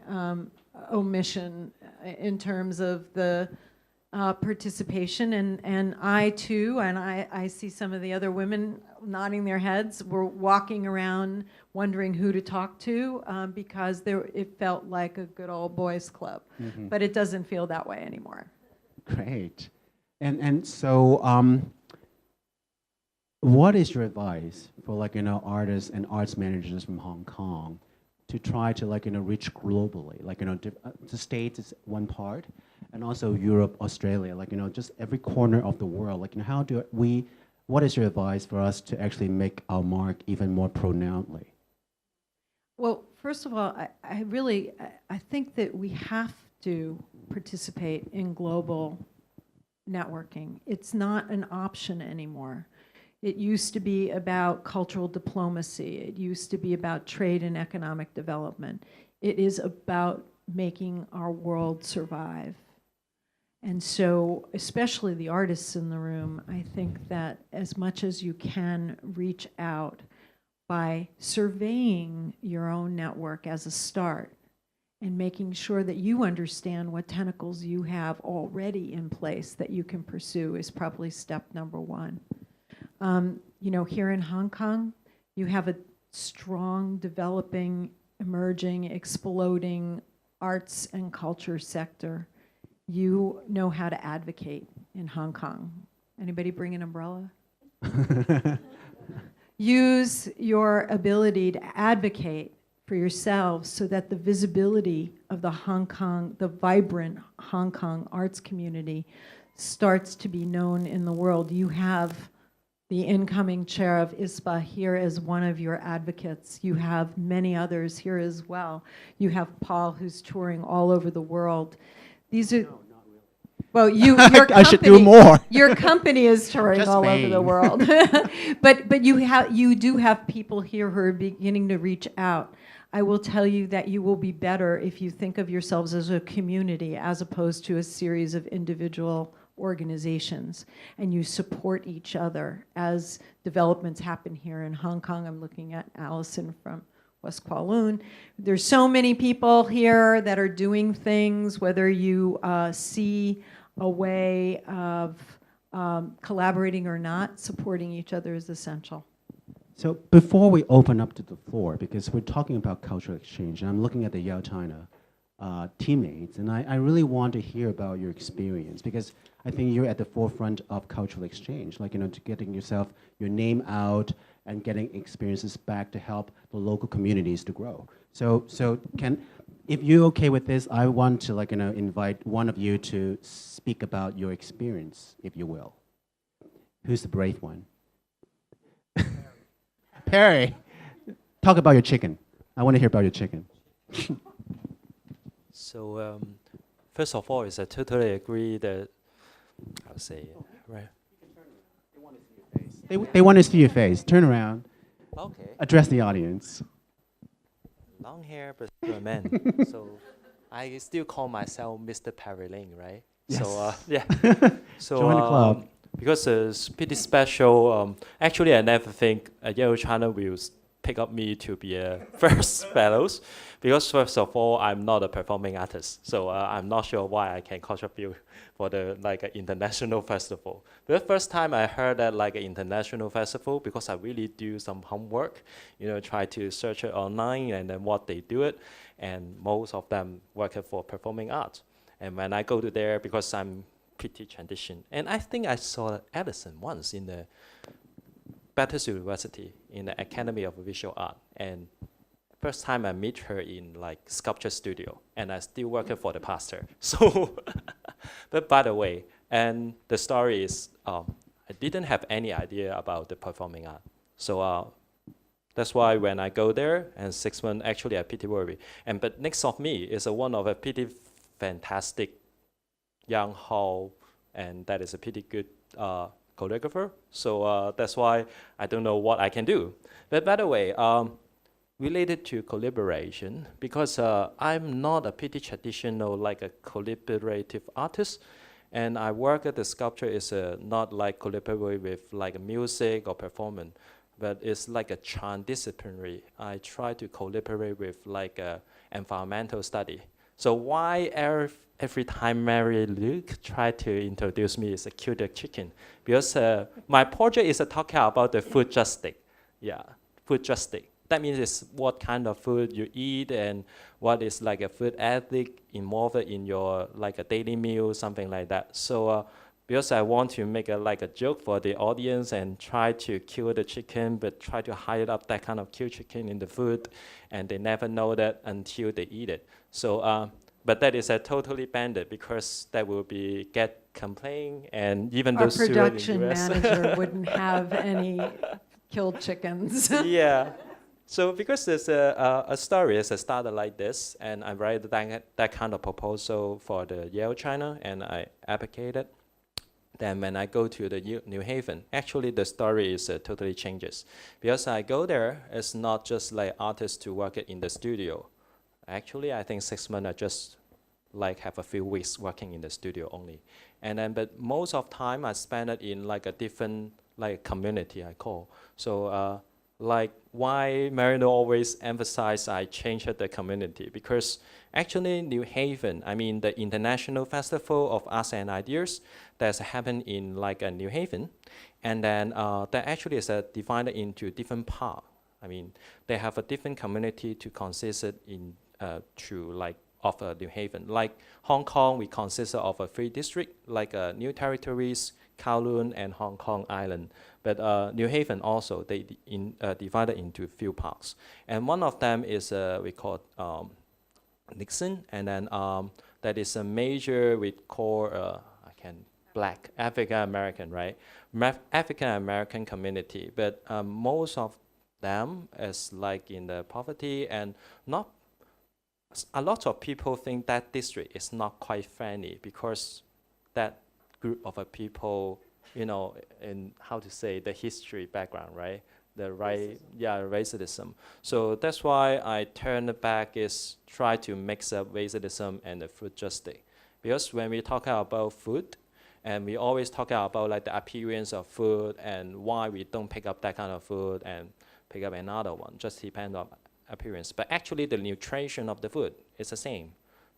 omission in terms of the participation, and I too, and I see some of the other women nodding their heads, were walking around wondering who to talk to because it felt like a good old boys club, but it doesn't feel that way anymore. Great. And so what is your advice for artists and arts managers from Hong Kong to try to reach globally? The States is one part, and also Europe, Australia, just every corner of the world. What is your advice for us to actually make our mark even more pronouncedly? Well, first of all, I think that we have to participate in global networking. It's not an option anymore. It used to be about cultural diplomacy. It used to be about trade and economic development. It is about making our world survive. And so, especially the artists in the room, I think that as much as you can reach out by surveying your own network as a start and making sure that you understand what tentacles you have already in place that you can pursue is probably step number one. You know, here in Hong Kong, you have a strong, developing, emerging, exploding arts and culture sector. You know how to advocate in Hong Kong. Anybody bring an umbrella? Use your ability to advocate for yourselves so that the visibility of the Hong Kong, the vibrant Hong Kong arts community starts to be known in the world. You have the incoming chair of ISPA here as one of your advocates. You have many others here as well. You have Paul, who's touring all over the world. These are, well, your company, I should do more. Your company is touring Just all over the Spain. world, but you do have people here who are beginning to reach out. I will tell you that you will be better if you think of yourselves as a community as opposed to a series of individual organizations, and you support each other as developments happen here in Hong Kong. I'm looking at Allison from West Kowloon. There's so many people here that are doing things, whether you see a way of collaborating or not, supporting each other is essential. So before we open up to the floor, because we're talking about cultural exchange, and I'm looking at the Yale China teammates, and I really want to hear about your experience, because I think you're at the forefront of cultural exchange, like, you know, to getting yourself, your name out and getting experiences back to help the local communities to grow. So if you're okay with this, I want to, like, you know, invite one of you to speak about your experience, if you will. Who's the brave one? Perry, talk about your chicken. I want to hear about your chicken. So first of all, I totally agree that, I'll say, right? They want to see your face. Turn around. Okay. Address the audience. Long hair, but still a man. So I still call myself Mr. Perry Ling, right? Yes. So yeah. So Join the club. because it's pretty special. Actually, I never think Yale China will pick up me to be a first fellows, because first of all, I'm not a performing artist, so I'm not sure why I can contribute for the international festival. The first time I heard that an international festival, because I really do some homework, you know, try to search it online and then what they do it, and most of them work for performing arts. And when I go to there, because I'm pretty tradition, and I think I saw Edison once in the Bathurst University in the Academy of Visual Art, and first time I meet her in sculpture studio, and I still working for the pastor. So, but by the way, and the story is, I didn't have any idea about the performing art. So that's why when I go there, and 6 months, actually I pretty worried. But next of me is one of a pretty fantastic young hall, and that is a pretty good choreographer. So that's why I don't know what I can do. But by the way, related to collaboration, because I'm not a pretty traditional a collaborative artist, and I work at the sculpture is not collaborate with music or performance, but it's a transdisciplinary. I try to collaborate with environmental study. So why every time Mary Lou try to introduce me is a cute chicken? Because my project is talking about the food justice. Yeah, food justice. That means it's what kind of food you eat and what is a food ethic involved in your a daily meal, something like that. So because I want to make a joke for the audience and try to kill the chicken, but try to hide up that kind of cute chicken in the food, and they never know that until they eat it. So, but that is totally banned because that will be get complaint, and even Our those who are in production US. manager wouldn't have any killed chickens. Yeah. So because there's a story is started like this, and I write that kind of proposal for the Yale China, and I advocated. then when I go to the New Haven, actually the story is totally changes. Because I go there, it's not just like artists to work in the studio. Actually, I think 6 months I just like have a few weeks working in the studio only. And then, but most of time I spend it in like a different like community I call. So like why Mary Lou always emphasize I change the community, because actually New Haven, I mean the International Festival of Arts and Ideas that's happened in like New Haven, and then that actually is divided into different parts. I mean they have a different community to consist it in to like of New Haven. Like Hong Kong, we consist of a 3 districts, like New Territories, Kowloon, and Hong Kong Island. But New Haven also, they divided into few parts. And one of them is we call Nixon, and then that is a major we call Black African American, right? African American community, but most of them is like in the poverty, and not a lot of people think that district is not quite friendly because that group of people, you know, in how to say the history background, right? The right, racism. So that's why I turned back is try to mix up racism and the food justice. Because when we talk about food, and we always talk about like the appearance of food and why we don't pick up that kind of food and pick up another one, just depend on appearance. But actually the nutrition of the food is the same.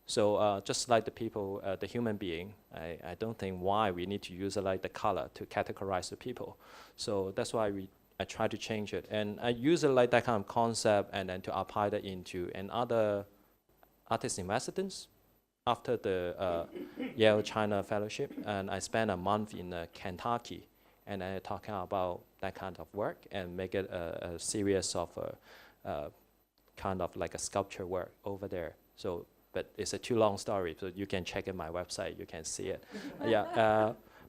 So just like the people, the human being, I don't think why we need to use like the color to categorize the people. So that's why I try to change it. And I use it like that kind of concept and then to apply that into another artist in residence after the Yale China Fellowship. And I spent a month in Kentucky and I talking about that kind of work and make it a series of kind of like a sculpture work over there. So, but it's a too long story, so you can check in my website, you can see it.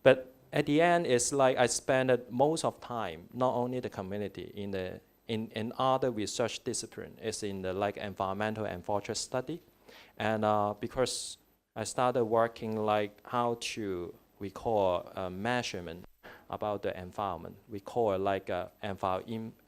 But at the end, it's like I spend most of time, not only the community, in other research discipline, it's in the like environmental and forest study. And because I started working like how to, we call measurement about the environment. We call it like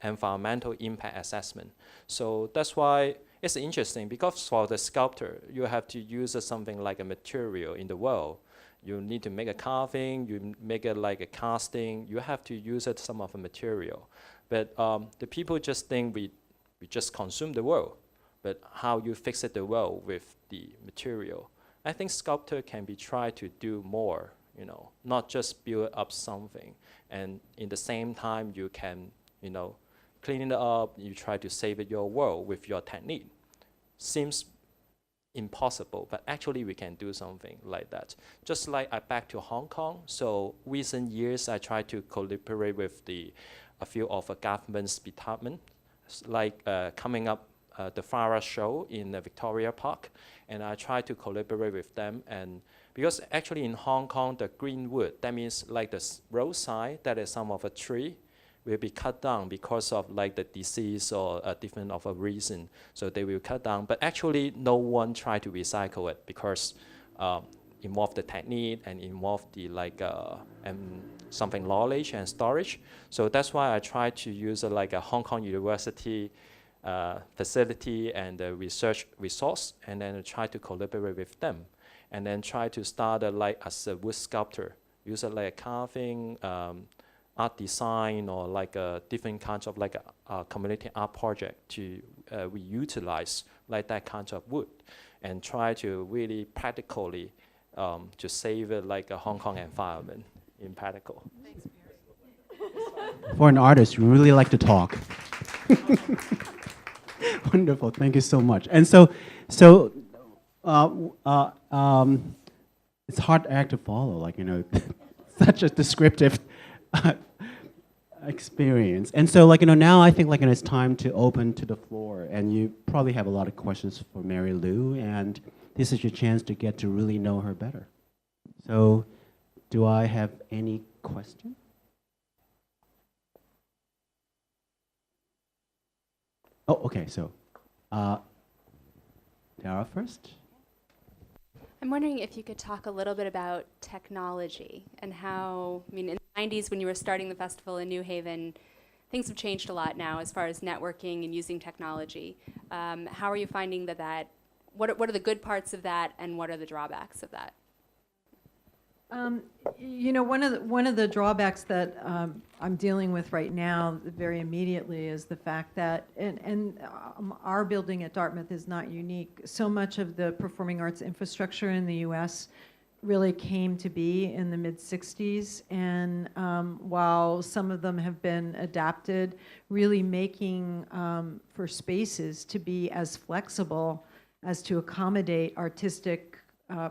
environmental impact assessment. So that's why it's interesting, because for the sculptor, you have to use something like a material in the world. You need to make a carving, you make it like a casting, you have to use some of the material. But the people just think we just consume the world, but how you fix it the world with the material. I think sculptor can be tried to do more, you know, not just build up something. And in the same time, you can, you know, clean it up, you try to save it your world with your technique. Seems impossible, but actually we can do something like that. Just like I back to Hong Kong, so recent years I try to collaborate with a few of the government's department, like coming up the Flower Show in Victoria Park, and I try to collaborate with them. And because actually in Hong Kong, the green wood, that means like the roadside, that is some of a tree, will be cut down because of like the disease or a different of a reason. So they will cut down, but actually no one try to recycle it because involve the technique and involve the like something knowledge and storage. So that's why I try to use like a Hong Kong University facility and the research resource, and then try to collaborate with them, and then try to start like as a wood sculptor, use it like a carving, art design, or like different kinds of like a community art project to we utilize like that kind of wood, and try to really practically to save it like a Hong Kong environment in practical. Thanks, Mary. For an artist, you really like to talk. Wonderful, thank you so much. And so it's hard act to follow, like, you know, such a descriptive experience. And so, like, you know, now I think, like, you know, it's time to open to the floor, and you probably have a lot of questions for Mary Lou, and this is your chance to get to really know her better. So, do I have any question? Oh, okay, so, Dara first. I'm wondering if you could talk a little bit about technology and how, I mean, in the 90s when you were starting the festival in New Haven, things have changed a lot now as far as networking and using technology. How are you finding what are the good parts of that, and what are the drawbacks of that? You know, one of the drawbacks that I'm dealing with right now, very immediately, is the fact that, our building at Dartmouth is not unique. So much of the performing arts infrastructure in the U.S. really came to be in the mid-'60s, and while some of them have been adapted, really making for spaces to be as flexible as to accommodate artistic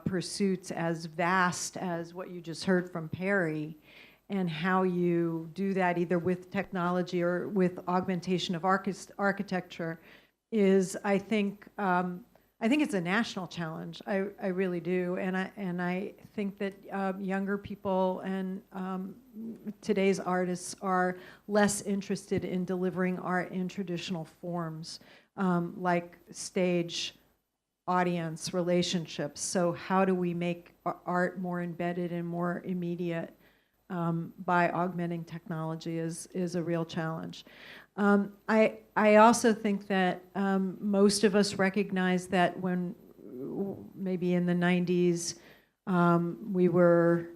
pursuits as vast as what you just heard from Perry, and how you do that either with technology or with augmentation of architecture is, I think it's a national challenge. I really do, and I think that younger people and today's artists are less interested in delivering art in traditional forms, like stage, audience, relationships. So how do we make art more embedded and more immediate by augmenting technology is a real challenge. I also think that most of us recognize that when maybe in the 90s we were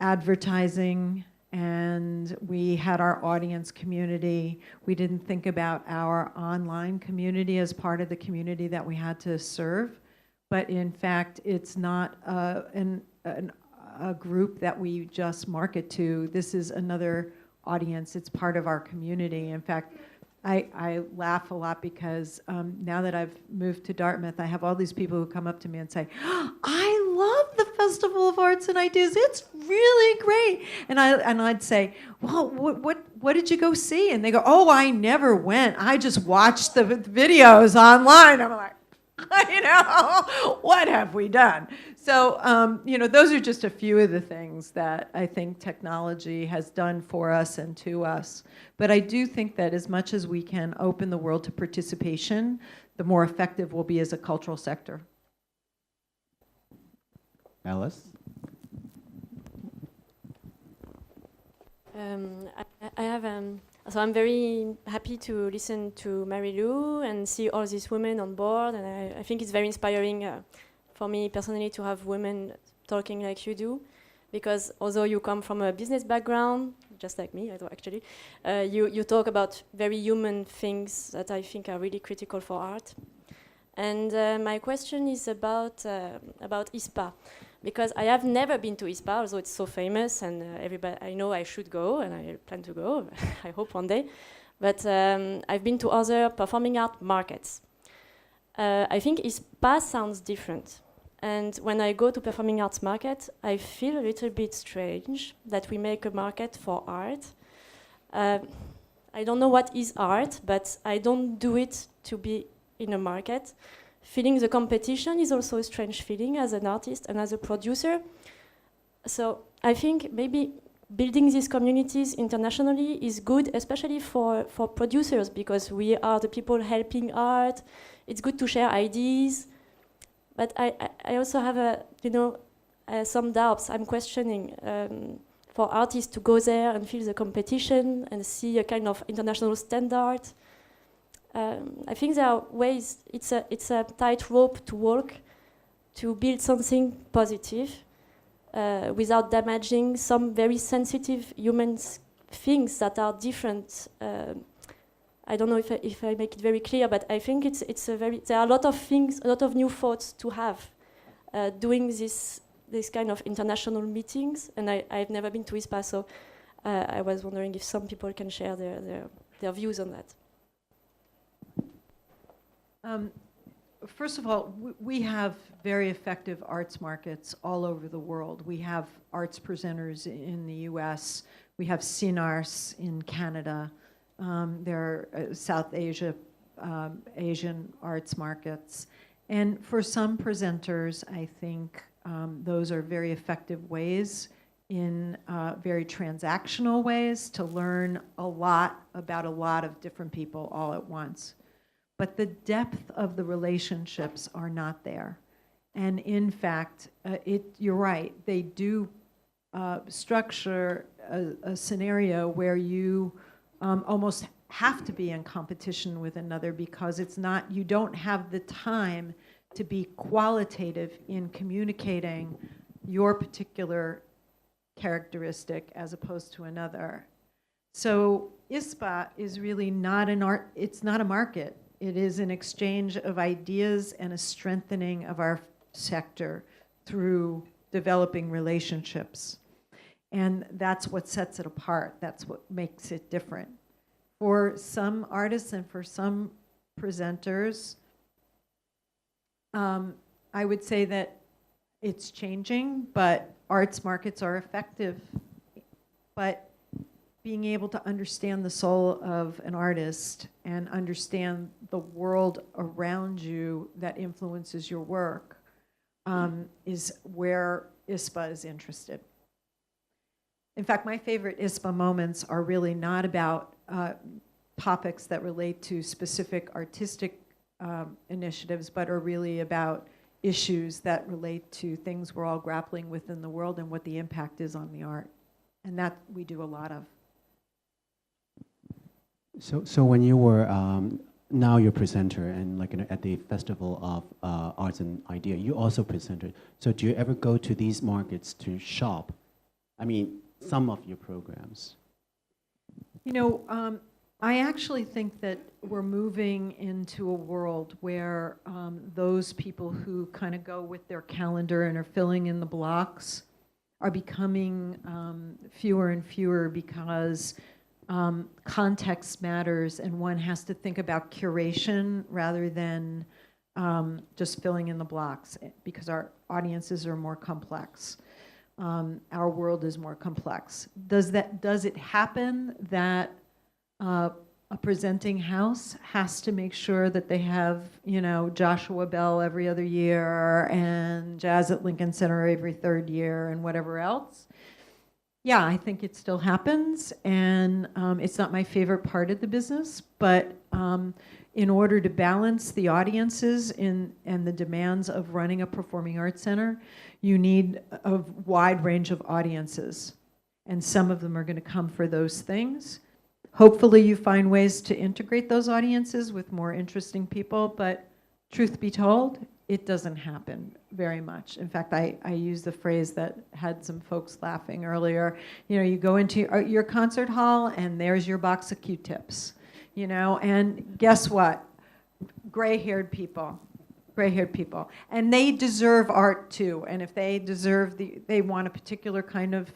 advertising and we had our audience community. We didn't think about our online community as part of the community that we had to serve. But in fact, it's not a group that we just market to. This is another audience. It's part of our community. In fact, I laugh a lot because now that I've moved to Dartmouth, I have all these people who come up to me and say, I love the Festival of Arts and Ideas. It's really great. And I'd say, well, what did you go see? And they go, oh, I never went. I just watched the videos online. I'm like, you know, what have we done? So, you know, those are just a few of the things that I think technology has done for us and to us. But I do think that as much as we can open the world to participation, the more effective we'll be as a cultural sector. Alice? I have so I'm very happy to listen to Mary Lou and see all these women on board, and I think it's very inspiring for me personally to have women talking like you do, because although you come from a business background, just like me, I do actually, you talk about very human things that I think are really critical for art. And my question is about ISPA. Because I have never been to ISPA, although it's so famous, and everybody, I know I should go, and I plan to go, I hope one day. But I've been to other performing art markets. I think ISPA sounds different. And when I go to performing arts market, I feel a little bit strange that we make a market for art. I don't know what is art, but I don't do it to be in a market. Feeling the competition is also a strange feeling as an artist and as a producer. So I think maybe building these communities internationally is good, especially for producers, because we are the people helping art. It's good to share ideas. But I also have some doubts. I'm questioning for artists to go there and feel the competition and see a kind of international standard. I think there are ways, it's a tightrope to walk to build something positive without damaging some very sensitive human things that are different. I don't know if I make it very clear, but I think there are a lot of things, a lot of new thoughts to have doing this kind of international meetings, and I've never been to ISPA, so I was wondering if some people can share their views on that. First of all, we have very effective arts markets all over the world. We have arts presenters in the US. We have CINARS in Canada. There are South Asia, Asian arts markets. And for some presenters, I think those are very effective ways in very transactional ways to learn a lot about a lot of different people all at once. But the depth of the relationships are not there. And in fact, you're right, they do structure a scenario where you almost have to be in competition with another, because it's not, you don't have the time to be qualitative in communicating your particular characteristic as opposed to another. So ISPA is really not an art, it's not a market. It is an exchange of ideas and a strengthening of our sector through developing relationships. And that's what sets it apart. That's what makes it different. For some artists and for some presenters, I would say that it's changing, but arts markets are effective. But being able to understand the soul of an artist and understand the world around you that influences your work is where ISPA is interested. In fact, my favorite ISPA moments are really not about topics that relate to specific artistic initiatives, but are really about issues that relate to things we're all grappling with in the world and what the impact is on the art. And that we do a lot of. So when you were, now you're a presenter and like at the Festival of Arts and Idea, you also presented. So do you ever go to these markets to shop? I mean, some of your programs. You know, I actually think that we're moving into a world where those people who kind of go with their calendar and are filling in the blocks are becoming fewer and fewer, because context matters, and one has to think about curation rather than just filling in the blocks, because our audiences are more complex. Our world is more complex. Does it happen that a presenting house has to make sure that they have, you know, Joshua Bell every other year and Jazz at Lincoln Center every third year and whatever else? Yeah, I think it still happens, and it's not my favorite part of the business, but in order to balance the audiences and the demands of running a performing arts center, you need a wide range of audiences, and some of them are going to come for those things. Hopefully you find ways to integrate those audiences with more interesting people, but truth be told, it doesn't happen very much. In fact, I used the phrase that had some folks laughing earlier. You know, you go into your concert hall and there's your box of Q-tips, you know, and guess what? Gray-haired people. Gray-haired people. And they deserve art too. And if they deserve they want a particular kind of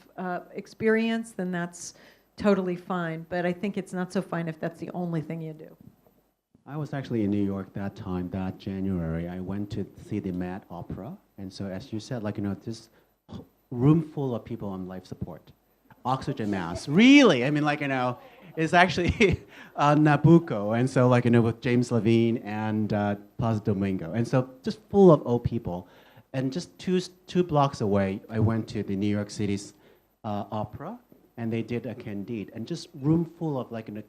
experience, then that's totally fine. But I think it's not so fine if that's the only thing you do. I was actually in New York that January. I went to see the Mad Opera. And so as you said, like, you know, this room full of people on life support. Oxygen mask. Really? I mean, like, you know, it's actually Nabucco. And so, like, you know, with James Levine and Plaza Domingo. And so just full of old people. And just two blocks away, I went to the New York City's opera, and they did a Candide. And just room full of, like, you know,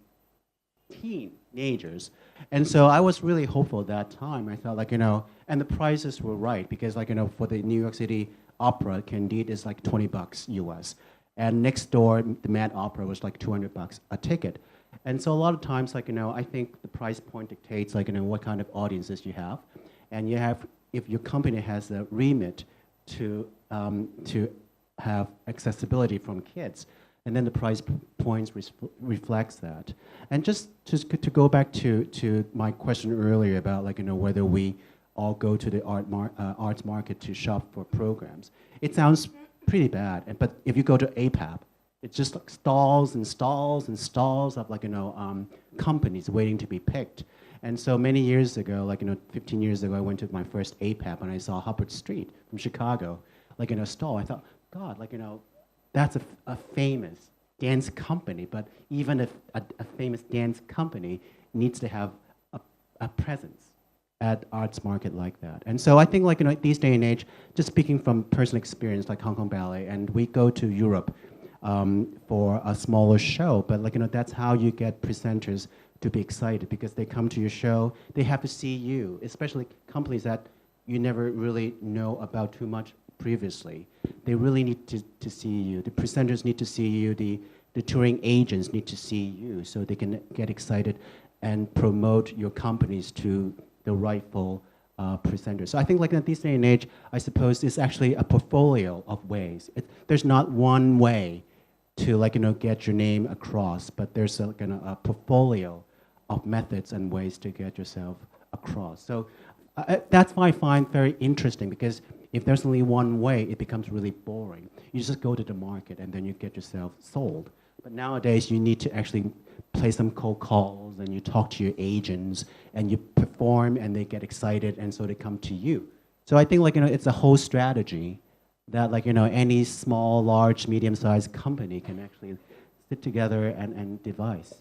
teenagers. And so I was really hopeful at that time. I thought, like, you know, and the prices were right, because, like, you know, for the New York City opera, Candide is like $20 US. And next door, the Mad Opera was like $200 a ticket. And so a lot of times, like, you know, I think the price point dictates, like, you know, what kind of audiences you have. And you have, if your company has a remit to have accessibility from kids, and then the price points reflects that. And just to go back to my question earlier about, like, you know, whether we all go to the arts market to shop for programs. It sounds pretty bad, but if you go to APAP, it's just like stalls and stalls and stalls of, like, you know, companies waiting to be picked. And so many years ago, like, you know, 15 years ago, I went to my first APAP and I saw Hubbard Street from Chicago, like, in a stall. I thought, God, like, you know, that's a famous dance company, but even if a famous dance company needs to have a presence at arts market like that. And so I think, like, you know, these day and age, just speaking from personal experience, like Hong Kong Ballet, and we go to Europe for a smaller show, but, like, you know, that's how you get presenters to be excited, because they come to your show, they have to see you, especially companies that you never really know about too much previously. They really need to see you. The presenters need to see you. The touring agents need to see you so they can get excited and promote your companies to the rightful presenters. So I think like in this day and age, I suppose it's actually a portfolio of ways. There's not one way to like, get your name across, but there's a portfolio of methods and ways to get yourself across. So that's what I find very interesting, because if there's only one way, it becomes really boring. You just go to the market and then you get yourself sold. But nowadays, you need to actually play some cold calls, and you talk to your agents, and you perform, and they get excited, and so they come to you. So I think like, it's a whole strategy that like, any small, large, medium-sized company can actually sit together and devise.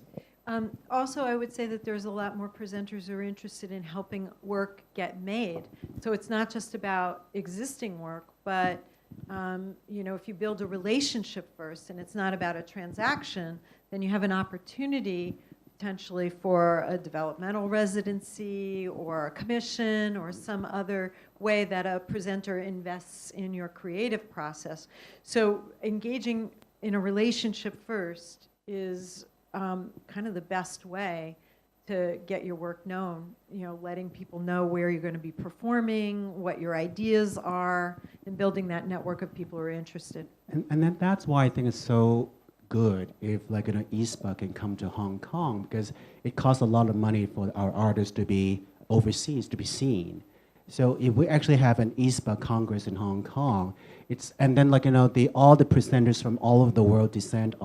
Also, I would say that there's a lot more presenters who are interested in helping work get made. So it's not just about existing work, but if you build a relationship first and it's not about a transaction, then you have an opportunity potentially for a developmental residency or a commission or some other way that a presenter invests in your creative process. So engaging in a relationship first is kind of the best way to get your work known, letting people know where you're going to be performing, what your ideas are, and building that network of people who are interested. And that's why I think it's so good if like ISPA can come to Hong Kong, because it costs a lot of money for our artists to be overseas, to be seen. So if we actually have an ISPA Congress in Hong Kong, and then like all the presenters from all over the world descend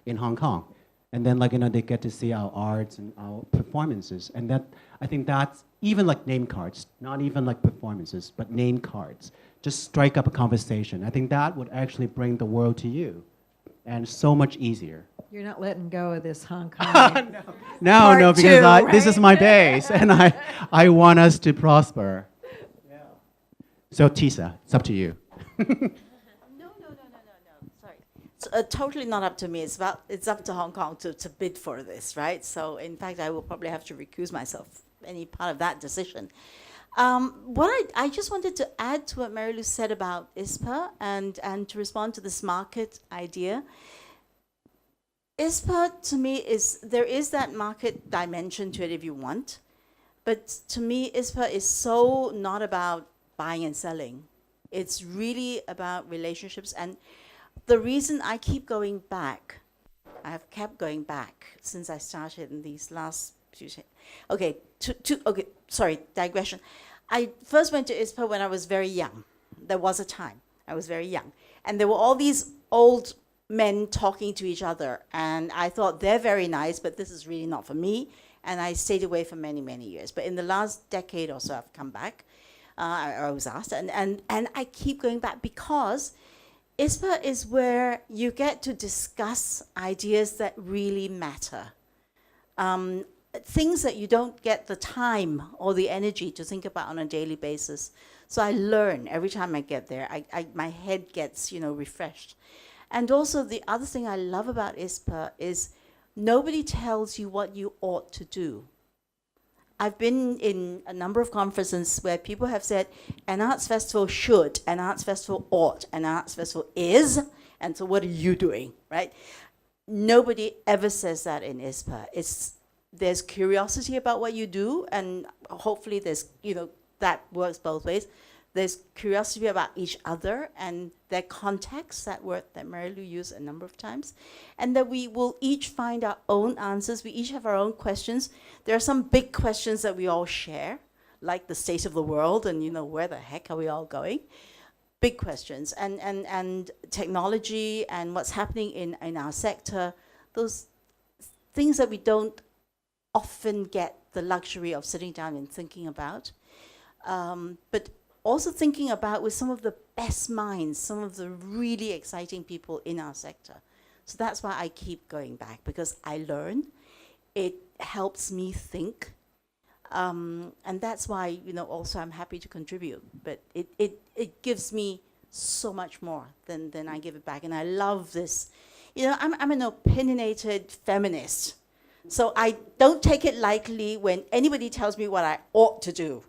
in Hong Kong. And then like they get to see our arts and our performances, and that I think that's even like name cards, not even like performances, but name cards. Just strike up a conversation. I think that would actually bring the world to you, and so much easier. You're not letting go of this Hong Kong. No, because right? This is my base, and I want us to prosper. Yeah. So Tisa, it's up to you. It's totally not up to me. It's up to Hong Kong to bid for this, right? So in fact, I will probably have to recuse myself any part of that decision. What I just wanted to add to what Mary Lou said about ISPA and to respond to this market idea. ISPA to me there is that market dimension to it if you want, but to me ISPA is so not about buying and selling. It's really about relationships. And the reason I keep going back, I have kept going back since I started in these last few. Okay, sorry, digression. I first went to ISPA when I was very young. There was a time I was very young, and there were all these old men talking to each other, and I thought they're very nice, but this is really not for me, and I stayed away for many, many years. But in the last decade or so, I've come back. I was asked, and I keep going back because ISPA is where you get to discuss ideas that really matter. Things that you don't get the time or the energy to think about on a daily basis. So I learn every time I get there. My head gets, refreshed. And also the other thing I love about ISPA is nobody tells you what you ought to do. I've been in a number of conferences where people have said, an arts festival should, an arts festival ought, an arts festival is, and so what are you doing, right? Nobody ever says that in ISPA. There's curiosity about what you do, and hopefully there's, that works both ways. There's curiosity about each other and their context, that word that Mary Lou used a number of times, and that we will each find our own answers. We each have our own questions. There are some big questions that we all share, like the state of the world and, where the heck are we all going? Big questions. And technology and what's happening in our sector, those things that we don't often get the luxury of sitting down and thinking about. But also thinking about with some of the best minds, some of the really exciting people in our sector. So that's why I keep going back, because I learn. It helps me think. And that's why, also I'm happy to contribute. But it gives me so much more than I give it back. And I love this. I'm an opinionated feminist. So I don't take it lightly when anybody tells me what I ought to do.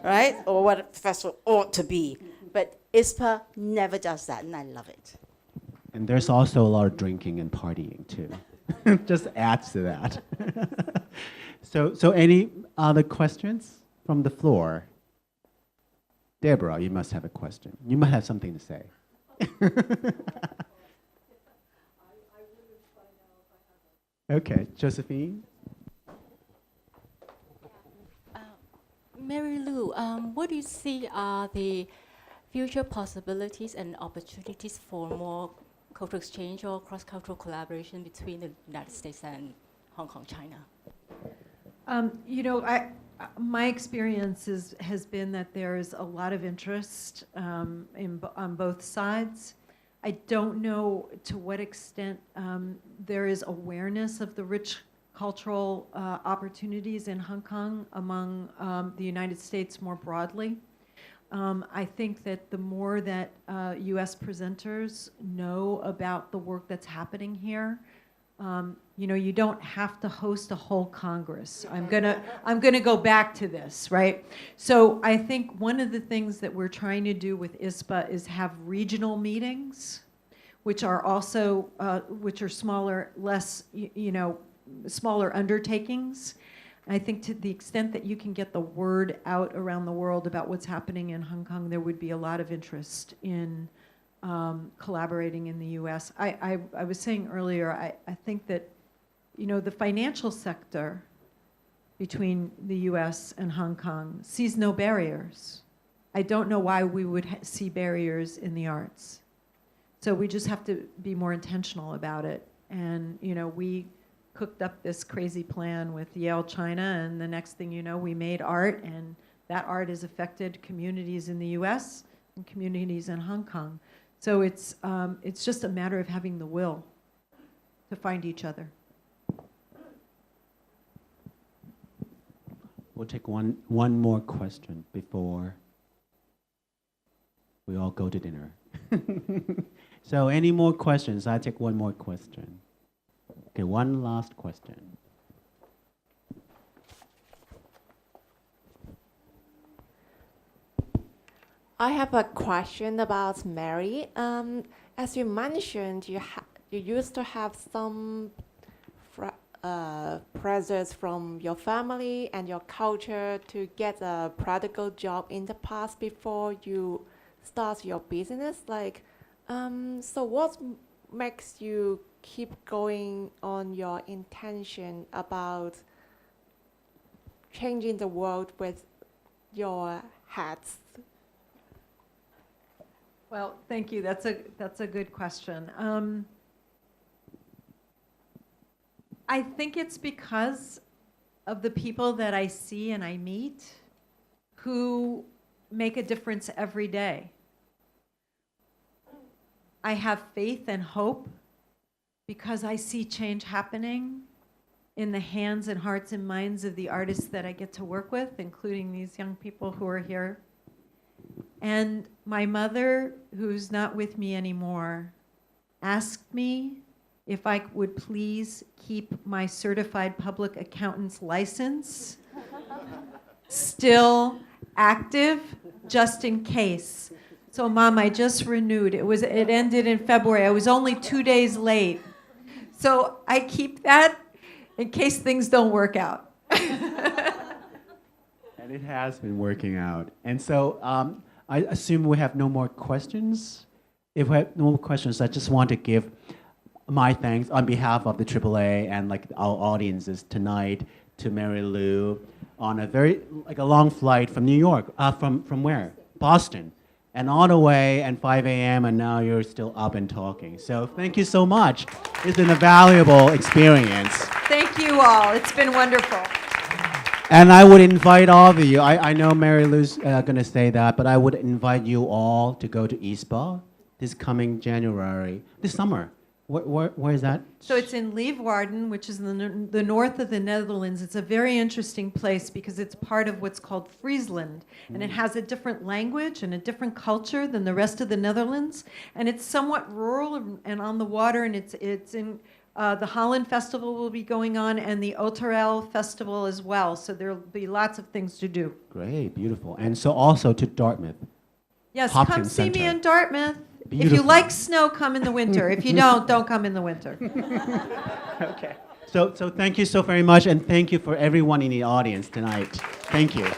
right? Or what a festival ought to be. But ISPA never does that, and I love it. And there's also a lot of drinking and partying too. Just adds to that. So any other questions from the floor? Deborah, you must have a question. You might have something to say. Okay, Josephine. Mary Lou, what do you see are the future possibilities and opportunities for more cultural exchange or cross-cultural collaboration between the United States and Hong Kong, China? You know, my experience has been that there is a lot of interest on both sides. I don't know to what extent there is awareness of the rich cultural opportunities in Hong Kong among the United States more broadly. I think that the more that U.S. presenters know about the work that's happening here, you know, you don't have to host a whole Congress. I'm gonna go back to this, right? So I think one of the things that we're trying to do with ISPA is have regional meetings, which are also which are smaller, less smaller undertakings. And I think to the extent that you can get the word out around the world about what's happening in Hong Kong, there would be a lot of interest in collaborating in the U.S. I was saying earlier, I think that, you know, the financial sector between the U.S. and Hong Kong sees no barriers. I don't know why we would see barriers in the arts. So we just have to be more intentional about it. And, you know, we cooked up this crazy plan with Yale China, and the next thing you know, we made art, and that art has affected communities in the U.S. and communities in Hong Kong. So it's just a matter of having the will to find each other. We'll take one more question before we all go to dinner. So any more questions? I'll take one more question. Okay, one last question. I have a question about Mary. As you mentioned, you used to have some pressures from your family and your culture to get a practical job in the past before you start your business. Like, so what makes you keep going on your intention about changing the world with your hats? Well, thank you. That's a good question. I think it's because of the people that I see and I meet who make a difference every day. I have faith and hope because I see change happening in the hands and hearts and minds of the artists that I get to work with, including these young people who are here. And my mother, who's not with me anymore, asked me if I would please keep my certified public accountant's license still active, just in case. So, Mom, I just renewed. It ended in February. I was only 2 days late. So I keep that in case things don't work out. And it has been working out. And so I assume we have no more questions. If we have no more questions, I just want to give my thanks on behalf of the AAA and like our audiences tonight to Mary Lou on a very a long flight from New York, from where? Boston, and all the way and 5 a.m. and now you're still up and talking. So thank you so much. It's been a valuable experience. Thank you all. It's been wonderful. And I would invite all of you, I know Mary Lou's going to say that, but I would invite you all to go to ISPA this coming January, this summer. Where is that? So it's in Leeuwarden, which is in the north of the Netherlands. It's a very interesting place because it's part of what's called Friesland. And it has a different language and a different culture than the rest of the Netherlands. And it's somewhat rural and on the water, and it's in The Holland Festival will be going on, and the Oterel Festival as well. So there will be lots of things to do. Great, beautiful. And so also to Dartmouth. Yes, come Hopkins see me Center. in Dartmouth. If you Beautiful. like snow, come in the winter. If you don't come in the winter. Okay. So thank you so very much, and thank you for everyone in the audience tonight. Thank you.